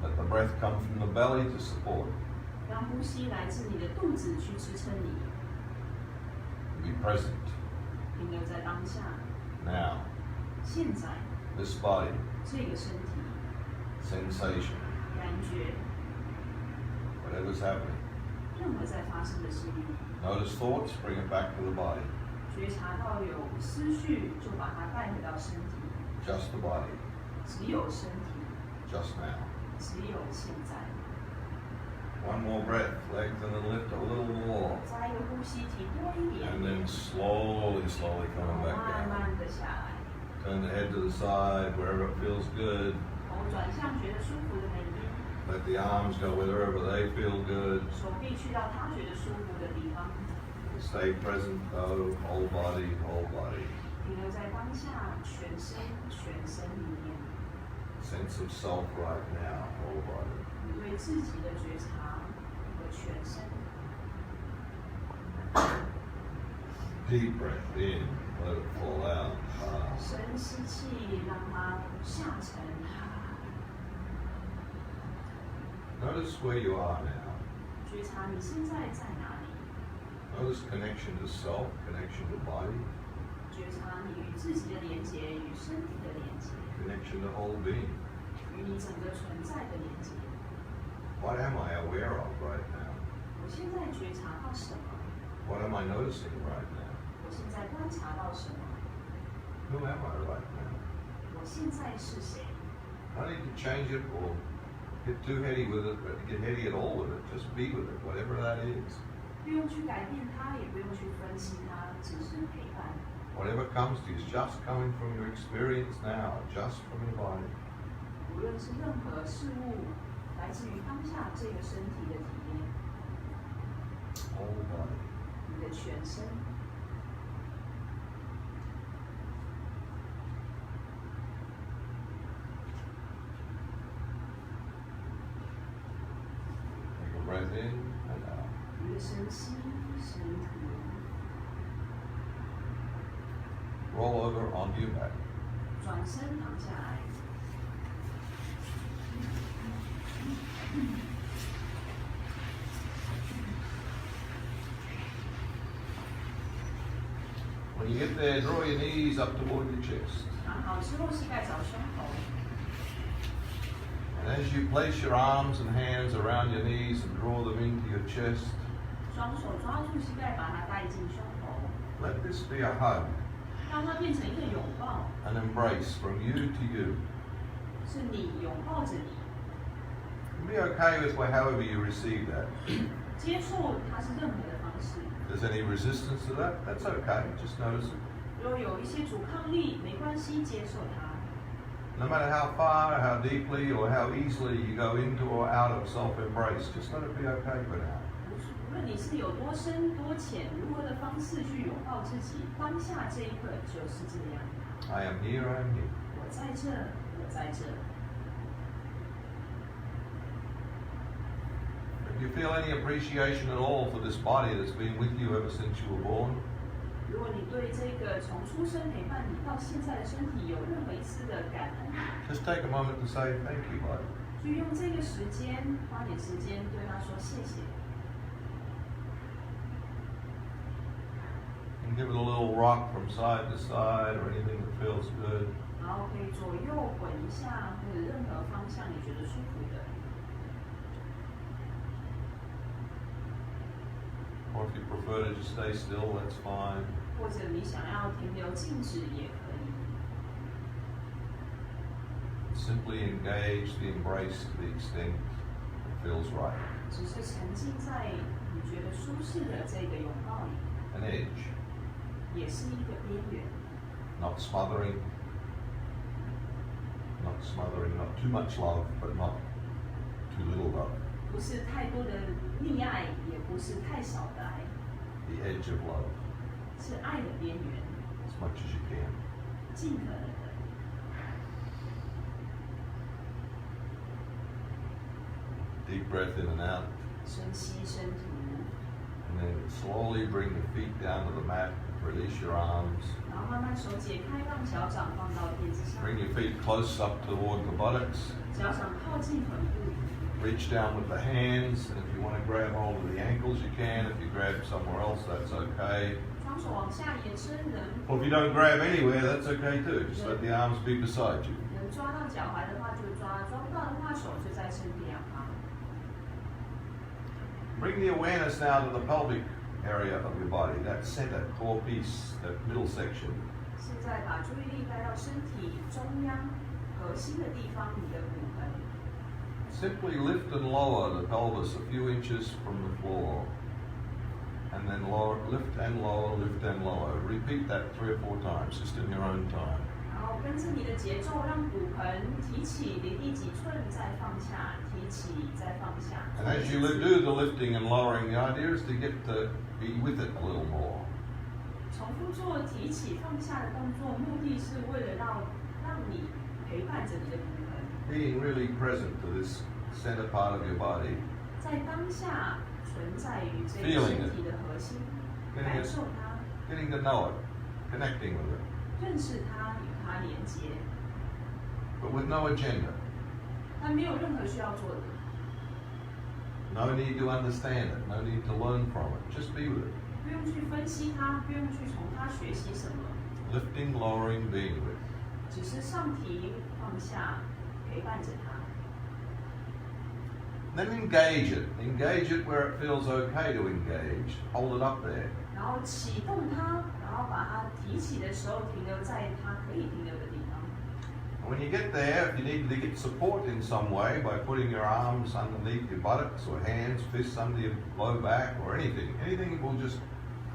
Let the breath come from the belly to support. 让呼吸来自你的肚子去支撑你， Be present. 停留在当下。 Now, 现在 this body, 这个身体 sensation, 感觉， whatever's happening. 任何在发生的事物， Notice thoughts, bring it back to the body. 觉察到有思绪，就把它带回到身体。 Just the body. 只有身体， Just now. 只有现在。 One more breath. Lengthen and lift a little more. 再一个呼吸，提多一点 And then slowly, slowly 然 coming 后 back 慢 down. 慢的下来， Turn the head to the side, wherever it feels good. 头转向觉得舒服的那一边， Let the arms go wherever they feel good. 手臂去到他觉得舒服的地方， Stay present though, whole body, whole body. 停留在当下，全身里面， Sense of self right now, whole body. 你对自己的觉察和全身。 Deep breath in, let it fall out. 深吸气，让它下沉。 Notice where you are now. 觉察你现在在哪里？ Notice connection to self, connection to body, 觉察你与自己的连接，与身体的连接， connection to whole being. 与你整个存在的连接。 What am I aware of right now? 我现在觉察到什么？ What am I noticing right now? 我现在观察到什么？ Who am I right now? 我现在是谁？ I don't need to change it or get too heady with it, but get heady at all with it. Just be with it, whatever that is. 不用去改变它，也不用去分析它，只是陪伴。 Whatever comes to you is just coming from your experience now, just from your body. 无论是任何事物，来自于当下这个身体的体验， Whole body. 你的全身。 Take a breath in and out. 一个深吸，深吐， Roll over onto your back. 转身躺下来。 When you get there, draw your knees up toward your chest. 躺好之后，膝盖找胸口。 And as you place your arms and hands around your knees and draw them into your chest, 双手抓住膝盖，把它带进胸口， let this be a hug, 让它变成一个拥抱， an embrace from you to you. 是你拥抱着你， Be okay with however you receive that. 接受它是任何的方式。 If there's any resistance to that, that's okay. Just notice it. 如果有一些阻抗力，没关系，接受它。 No matter how far, how deeply, or how easily you go into or out of self-embrace, just let it be okay for now. 无论你是有多深多浅，如何的方式去拥抱自己，当下这一刻就是这样。 I am here, I am here. 我在这，我在这。 If you feel any appreciation at all for this body that's been with you ever since you were born, 如果你对这个从出生陪伴你到现在的身体有任何一丝的感恩， just take a moment to say thank you, bud. 就用这个时间，花点时间对他说谢谢。 And give it a little rock from side to side or anything that feels good. 然后可以左右滚一下，或者任何方向你觉得舒服的。 Or if you prefer to just stay still, that's fine. 或者你想要停留静止也可以。 Simply engage the embrace to the extent it feels right. 只是沉浸在你觉得舒适的这个拥抱里， An edge, 也是一个边缘， not smothering, not too much love, but not too little love. 不是太多的溺爱，也不是太少的爱， The edge of love, 是爱的边缘， as much as you can. 尽可能的。 Deep breath in and out. 深吸深吐， And then slowly bring the feet down to the mat. Release your arms. 然后慢慢手解开，让脚掌放到垫子上， Bring your feet close up toward the buttocks. 脚掌靠近臀部， Reach down with the hands. And if you want to grab hold of the ankles, you can. If you grab somewhere else, that's okay. 双手往下延伸，能 Well, if you don't grab anywhere, that's okay too. Just let the arms be beside you. 能抓到脚踝的话就抓，抓不到的话手就在身体两旁。 Bring the awareness now to the pelvic area of your body, that center, core piece, that middle section. 现在把注意力带到身体中央核心的地方，你的骨盆。 Simply lift and lower the pelvis a few inches from the floor. And then lower, lift and lower, lift and lower. Repeat that 3 or 4 times, just in your own time. 然后跟着你的节奏，让骨盆提起离地几寸，再放下，提起再放下。 And as you do the lifting and lowering, the idea is to get to be with it a little more. 重复做提起放下的动作，目的是为了让你陪伴着你的骨盆， Being really present to this center part of your body. 在当下存在于这个 Feeling 身体的核心， Getting 感 it, 受它， getting to know it, connecting with it. 认识它，与它连接， But with no agenda. 但没有任何需要做的， No need to understand it, no need to learn from it. Just be with it. 不用去分析它，不用去从它学习什么， Lifting, lowering, being with. 只是上提放下，陪伴着它。 Then engage it. Engage it where it feels okay to engage. Hold it up there. 然后启动它，然后把它提起的时候停留在它可以停留的地方。 When you get there, if you need to get support in some way by putting your arms underneath your buttocks or hands, fists under your low back or anything will just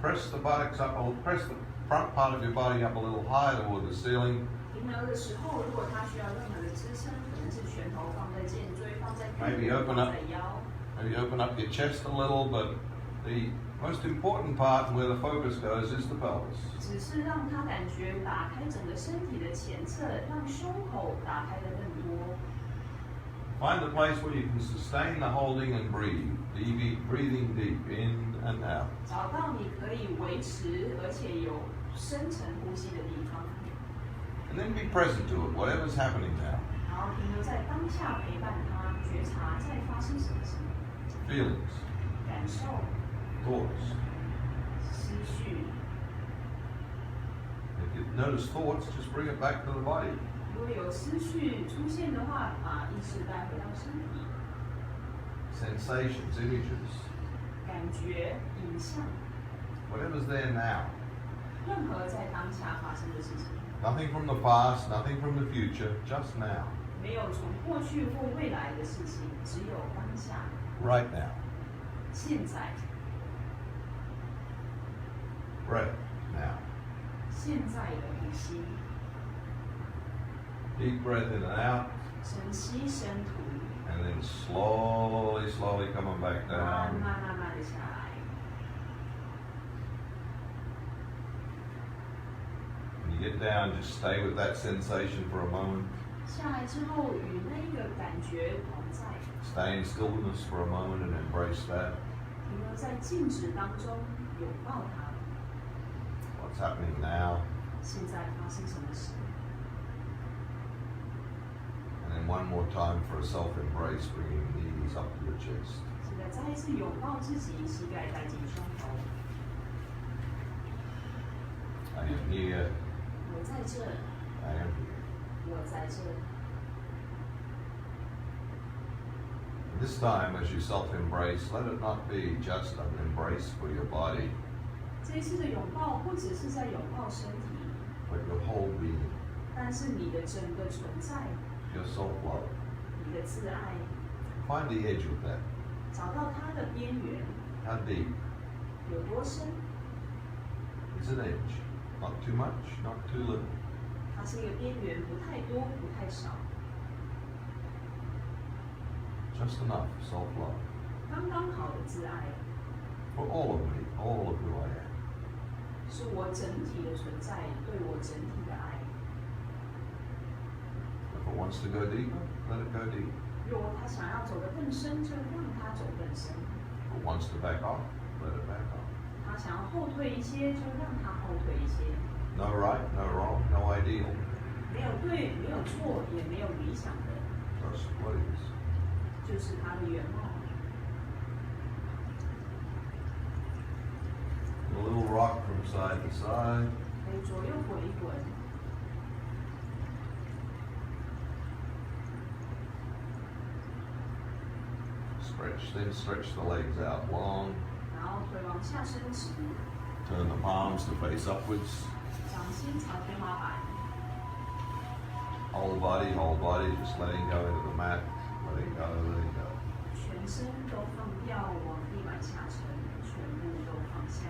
press the buttocks up or press the front part of your body up a little higher toward the ceiling. 停留的时候，如果它需要任何的支撑，可能是拳头放在肩椎，放在屁 Maybe 股， open 放 up. 在腰。 Maybe open up your chest a little, but the most important part where the focus goes is the pelvis. 只是让它感觉打开整个身体的前侧，让胸口打开的更多。 Find a place where you can sustain the holding and breathe. Breathing deep in and out. 找到你可以维持而且有深层呼吸的地方， And then be present to it, whatever's happening now. 然后停留在当下，陪伴它，觉察在发生什么事， Feelings, 感受、 thoughts. 思绪。 If you notice thoughts, just bring it back to the body. 如果有思绪出现的话，把意识带回到身体， Sensations, images, 感觉、影像， whatever's there now. 任何在当下发生的事情， Nothing from the past, nothing from the future, just now. 没有从过去或未来的事情，只有当下， Right now. 现在， Breath now. 现在的呼吸， Deep breath in and out. 深吸深吐， And then slowly coming back 慢 down. 慢的下来。 When you get down, just stay with that sensation for a moment. 下来之后，与那个感觉同在， Stay in stillness for a moment and embrace that. 停留在静止当中，拥抱它。 What's What's happening now? 现在发生什么事？ And then one more time for a self-embrace, bringing knees up to your chest. 现在再一次拥抱自己，膝盖带进胸口。 I am here. 我在这， I am here. 我在这。 This time, as you self-embrace, let it not be just an embrace for your body, 这一次的拥抱不只是在拥抱身体， but your whole being, 但是你的整个存在， your self-love. 你的自爱， Find the edge of that. 找到它的边缘 How deep? 有多深。 It's an edge. Not too much, not too little. 它是一个边缘，不太多，不太少， Just enough self-love. 刚刚好的自爱， For all of me, all of who I am. 是我整体的存在，对我整体的爱。 If it wants to go deeper, let it go deep. 若他想要走得更深，就让他走更深； If it wants to back off, let it back off. 他想要后退一些，就让他后退一些。 No right, no wrong, no ideal. 没有对，没有错，也没有理想的， Just what is. 就是他的原貌。 A little rock from side to side. 可以左右滚一滚， Stretch, then stretch the legs out long. 然后腿往下伸直， Turn the palms to face upwards. 掌心朝天花板， Whole body, just letting go into the mat. Letting go, letting go. 全身都放掉，往地板下沉，全部都放下。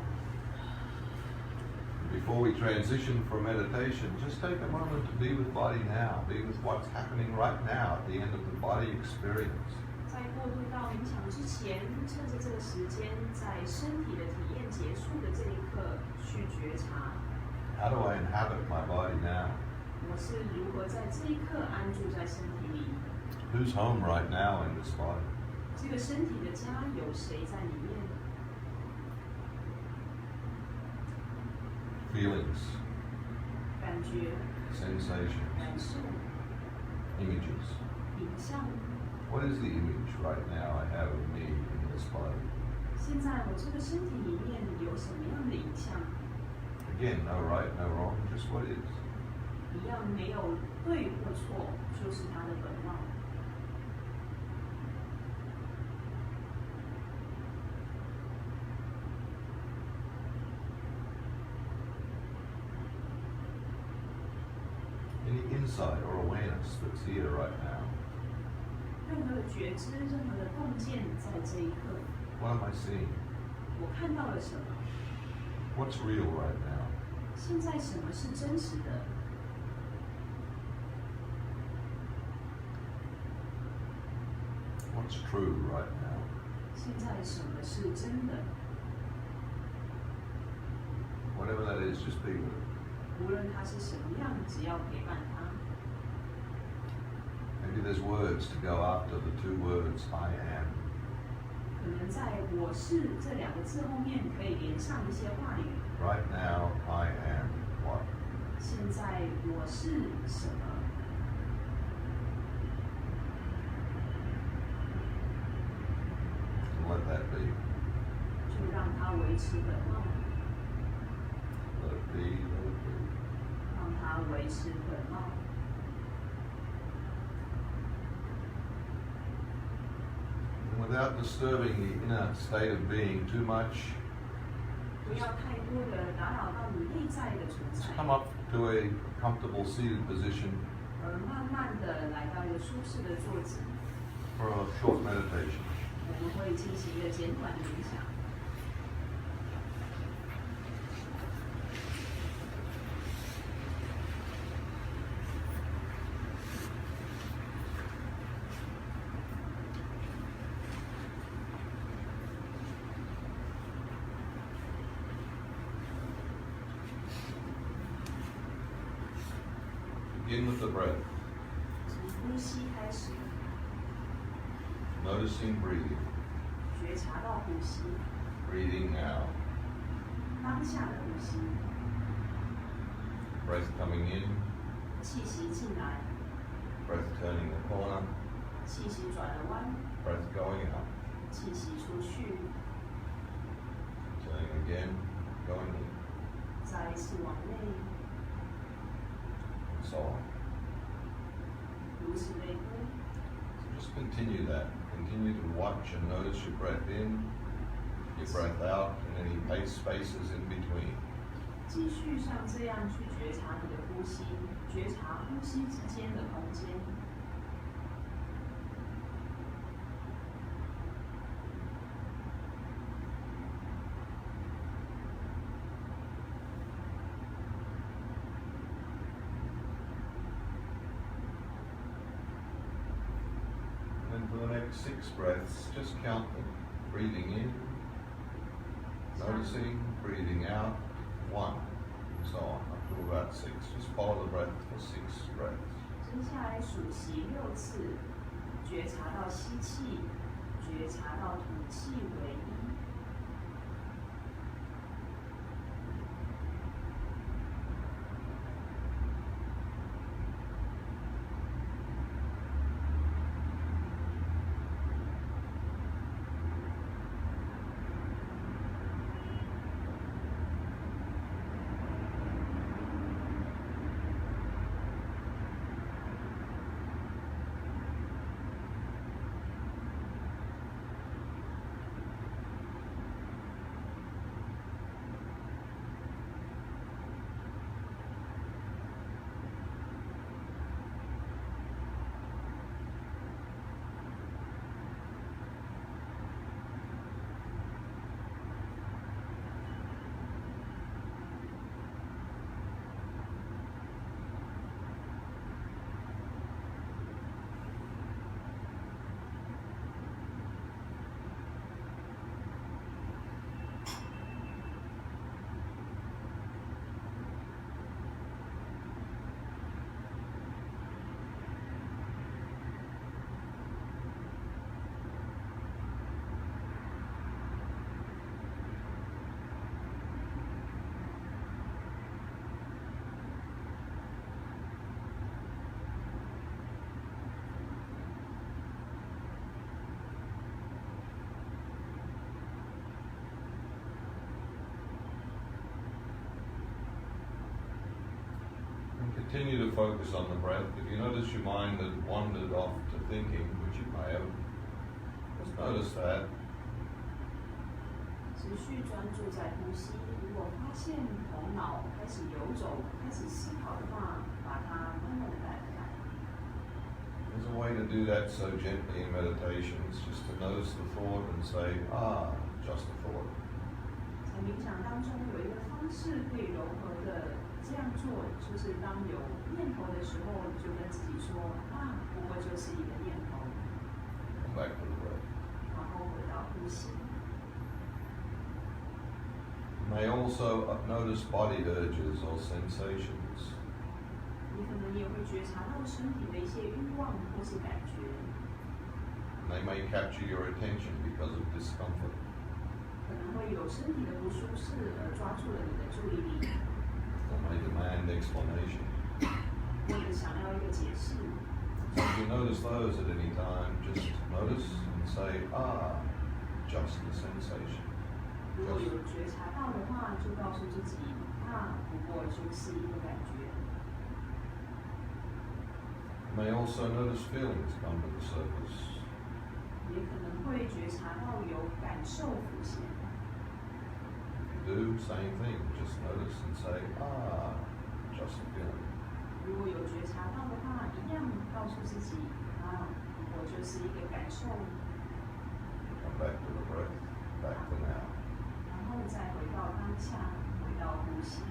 Before we transition from meditation, just take a moment to be with body now. Be with what's happening right now at the end of the body experience. 在过渡到冥想之前，趁着这个时间，在身体的体验结束的这一刻去觉察， How do I inhabit my body now? 我是如何在这一刻安住在身体里。 Who's home right now in this body? 这个身体的家有谁在里面？ Feelings, 感觉、 sensations, 感受、 images. 影像。 What is the image right now I have of me in this body? 现在我这个身体里面有什么样的影像？ Again, no right, no wrong, just what is. 一样没有对或错，就是它的本貌。 Any insight or awareness that's here right now? 任何的觉知，任何的洞见，在这一刻， What am I seeing? 我看到了什么？ What's real right now? 现在什么是真实的？ What's true right now? 现在什么是真的？ Whatever that is, just be with it. 无论它是什么样，只要陪伴它。 Maybe there's words to go after the two words I am. 可能在“我是”这两个字后面可以连上一些话语。 Right now, I am what? 现在我是什么？ And let that be. 就让它维持本貌， Let it be, let it be. 让它维持本貌。 And without disturbing the inner state of being too much, 不要太多的打扰到你内在的存在， come up to a comfortable seated position 而慢慢的来到一个舒适的坐姿。 for a short meditation. 我们会进行一个简短的冥想。 Begin with the breath, 从呼吸开始， noticing breathing, 觉察到呼吸， breathing now. 当下的呼吸， breath coming in, 气息进来， breath turning the corner, 气息转了弯， breath going out, 气息出去， turning again, going in, 再一次往内， and so on. 如此类推。 So just continue that. Continue to watch and notice your breath in, your breath out, and any spaces in between. 继续像这样去觉察你的呼吸，觉察呼吸之间的空间。 And for the next 6 breaths, just count them. Breathing in, noticing, breathing out, 1, and so on, up to about 6. Just follow the breath for 6 breaths. 接下来数息6次，觉察到吸气，觉察到吐气为一。 Continue to focus on the breath. If you notice your mind had wandered off to thinking, which it may have, just notice that. 持续专注在呼吸。如果发现头脑开始游走、开始思考的话，把它慢慢的带回来。 There's a way to do that so gently in meditation. It's just to notice the thought and say, just a thought. 在冥想当中有一个方式可以柔和的这样做，就是当有念头的时候，就跟自己说不过就是一个念头， Come back to the breath. 然后回到呼吸。 You may also notice body urges or sensations. 你可能也会觉察到身体的一些欲望或是感觉， They may capture your attention because of discomfort. 可能会有身体的不舒适而抓住了你的注意力， Or may demand explanation. 或者想要一个解释。 So if you notice those at any time, just notice and say, just the sensation. 如果有觉察到的话，就告诉自己，不过就是一个感觉。 You may also notice feelings come to the surface. 也可能会觉察到有感受浮现。 If you do, same thing. Just notice and say, just a feeling. 如果有觉察到的话，一样告诉自己，不过就是一个感受。 Come back to the breath, back to now. 然后再回到当下，回到呼吸。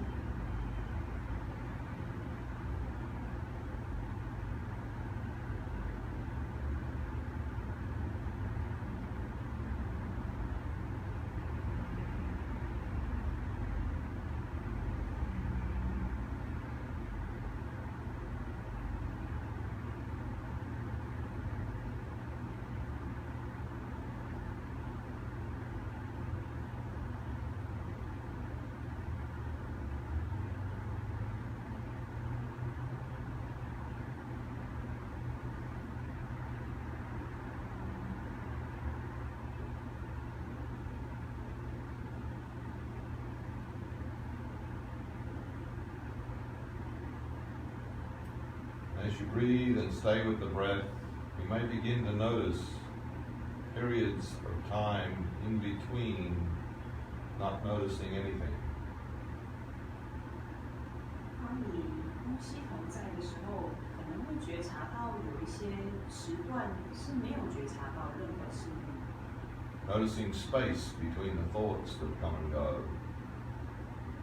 as you breathe and stay with the breath, you may begin to notice periods of time in between not noticing anything. 当你呼吸同在的时候，可能会觉察到有一些时段是没有觉察到任何事物。Noticing space between the thoughts that come and go.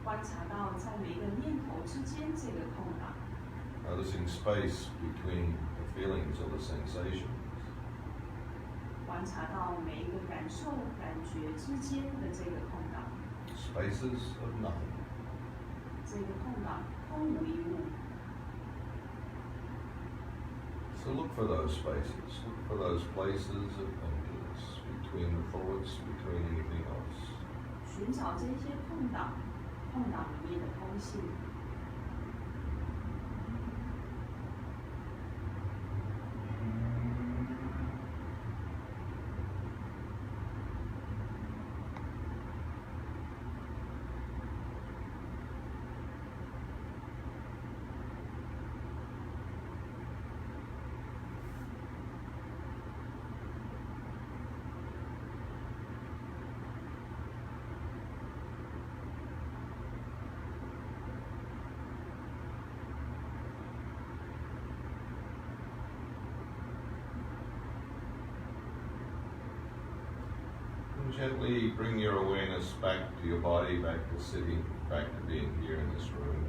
观察到在每个念头之间这个空档。Noticing space between the feelings or the sensations. 观察到每一个感受、感觉之间的这个空档。Spaces of nothing. 这个空档空无一物。So look for those spaces. Look for those places of emptiness between the thoughts, between anything else. 寻找这些空档，空档里面的空性。Gently bring your awareness back to your body, back to sitting, back to being here in this room.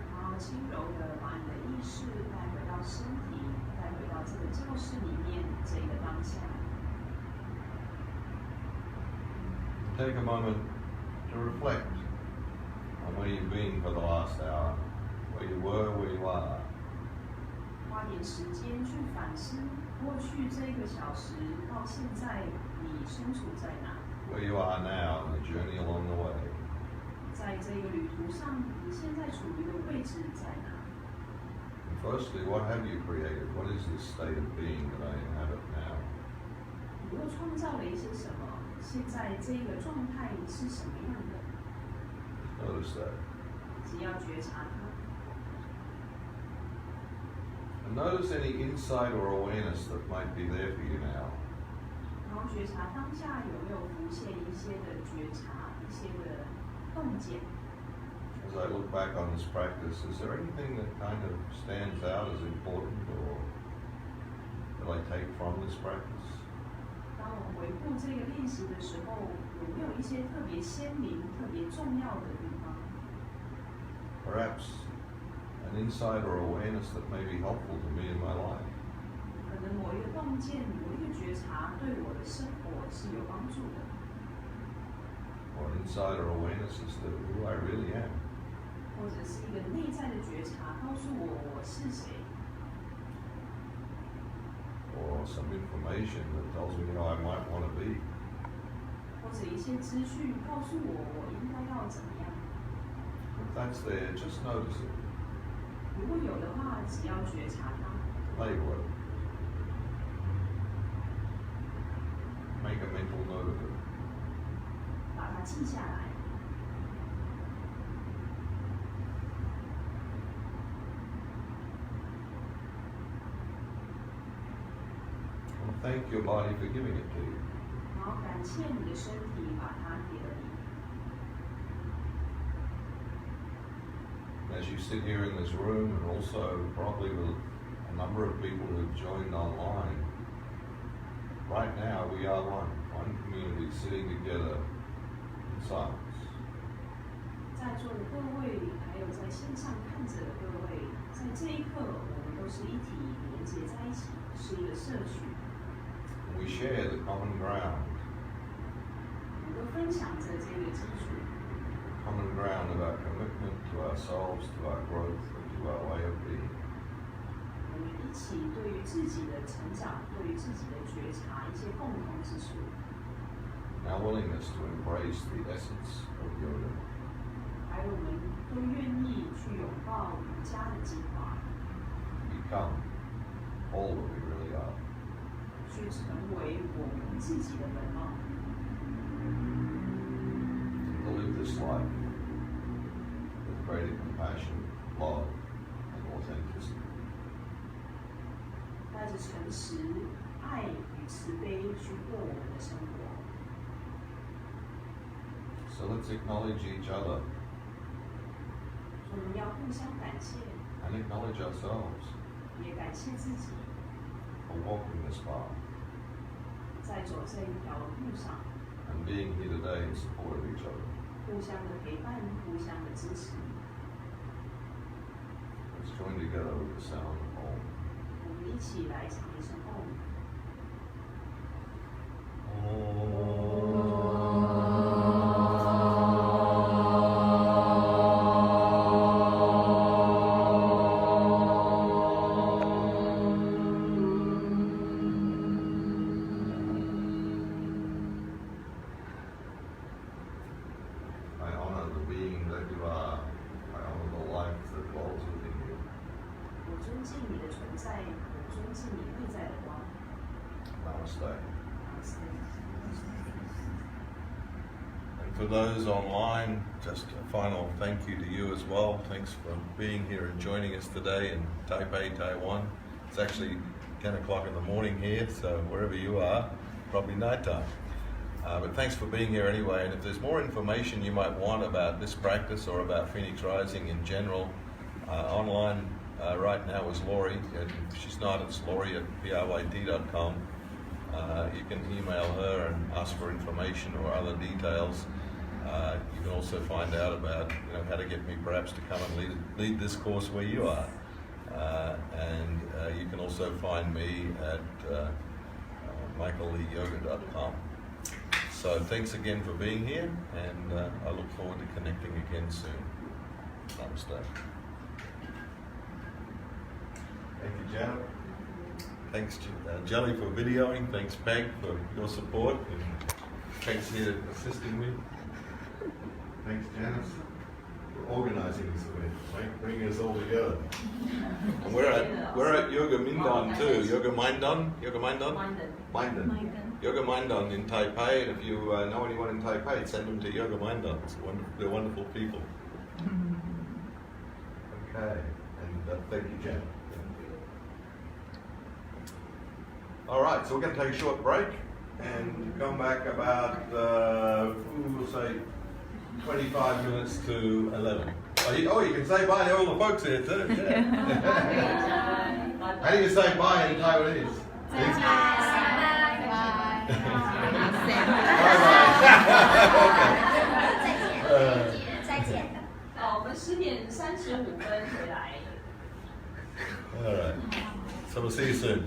然后轻柔的把你的意识带回到身体，带回到这个教室里面这个当下。Take a moment to reflect on where you've been for the last hour, where you were, where you are. 花点时间去反思过去这个小时到现在你身处在哪？ Where you are now and the journey along the way. 在这个旅途上，你现在处于的位置在哪？ And firstly, what have you created? What is this state of being that I inhabit now? 你又创造了一些什么？现在这个状态是什么样的？ Notice that. 只要觉察它。 And notice any insight or awareness that might be there for you now. 然后觉察当下有没有浮现一些的觉察，一些的洞见。 As I look back on this practice, is there anything that kind of stands out as important or that I take from this practice? 当我回顾这个练习的时候，有没有一些特别鲜明、特别重要的地方？ Perhaps an insight or awareness that may be helpful to me in my life. 可能某一个洞见、某一个觉察对我的生活是有帮助的。 Or an insight or awareness as to who I really am. 或者是一个内在的觉察，告诉我我是谁。 Or some information that tells me how I might want to be. 或者一些资讯告诉我我应该要怎么样。 If that's there, just notice it. 如果有的话，只要觉察它， Label it. Make a mental note of it. 把它记下来。 And thank your body for giving it to you. 然后感谢你的身体把它给了你。 As you sit here in this room, and also probably with a number of people who've joined online, right now we are one community sitting together in silence. 在座的各位，还有在线上看着的各位，在这一刻，我们都是一体连接在一起，是一个社群。 And we share the common ground, 我们都分享着这个基础， common ground of our commitment to ourselves, to our growth, and to our way of being. 我们一起对于自己的成长，对于自己的觉察一些共同之处。 Our willingness to embrace the essence of yoga. 还有我们都愿意去拥抱瑜伽的精华， Become all that we really are. 去成为我们自己的本貌， To live this life with greater compassion, love, and authenticity. 带着诚实、爱与慈悲去过我们的生活。So let's acknowledge each other 我们要互相感谢， and acknowledge ourselves 也感谢自己， for walking this path 在走这一条路上， and being here today in support of each other. 互相的陪伴，互相的支持。 Let's join together with the sound of Om. 我们一起来唱一声Om。 I honor the being that you are. I honor the life that dwells within you. 我尊敬你的存在，我尊敬你内在的光。 Namaste. And for those online, just a final thank you to you as well. Thanks for being here and joining us today in Taipei, Taiwan. It's actually 10 o'clock in the morning here, so wherever you are, probably nighttime. But thanks for being here anyway. And if there's more information you might want about this practice or about Phoenix Rising in general, online right now is Laurie. If she's not, it's Laurie at pyt.com. You can email her and ask for information or other details. You can also find out about how to get me perhaps to come and lead this course where you are. And you can also find me at michaelleeyoga.com. So thanks again for being here, and I look forward to connecting again soon. Namaste. Thank you, Janet. Thanks, Jelly, for videoing. Thanks, Peg, for your support. And Peg's here assisting me. Thanks, Janice, for organising this event, bringing us all together. And we're at Yoga Mindon too. Yoga Mindon? Mindon. Yoga Mindon in Taipei. And if you know anyone in Taipei, send them to Yoga Mindon. They're wonderful people. Okay. And thank you, Jen. All right, so we're going to take a short break and come back about, we'll say 25 minutes to 11. Oh, you can say bye to all the folks here too. Yeah. How do you say bye in Taiwanese? Okay. 我们10点35分回来。 All right. So we'll see you soon.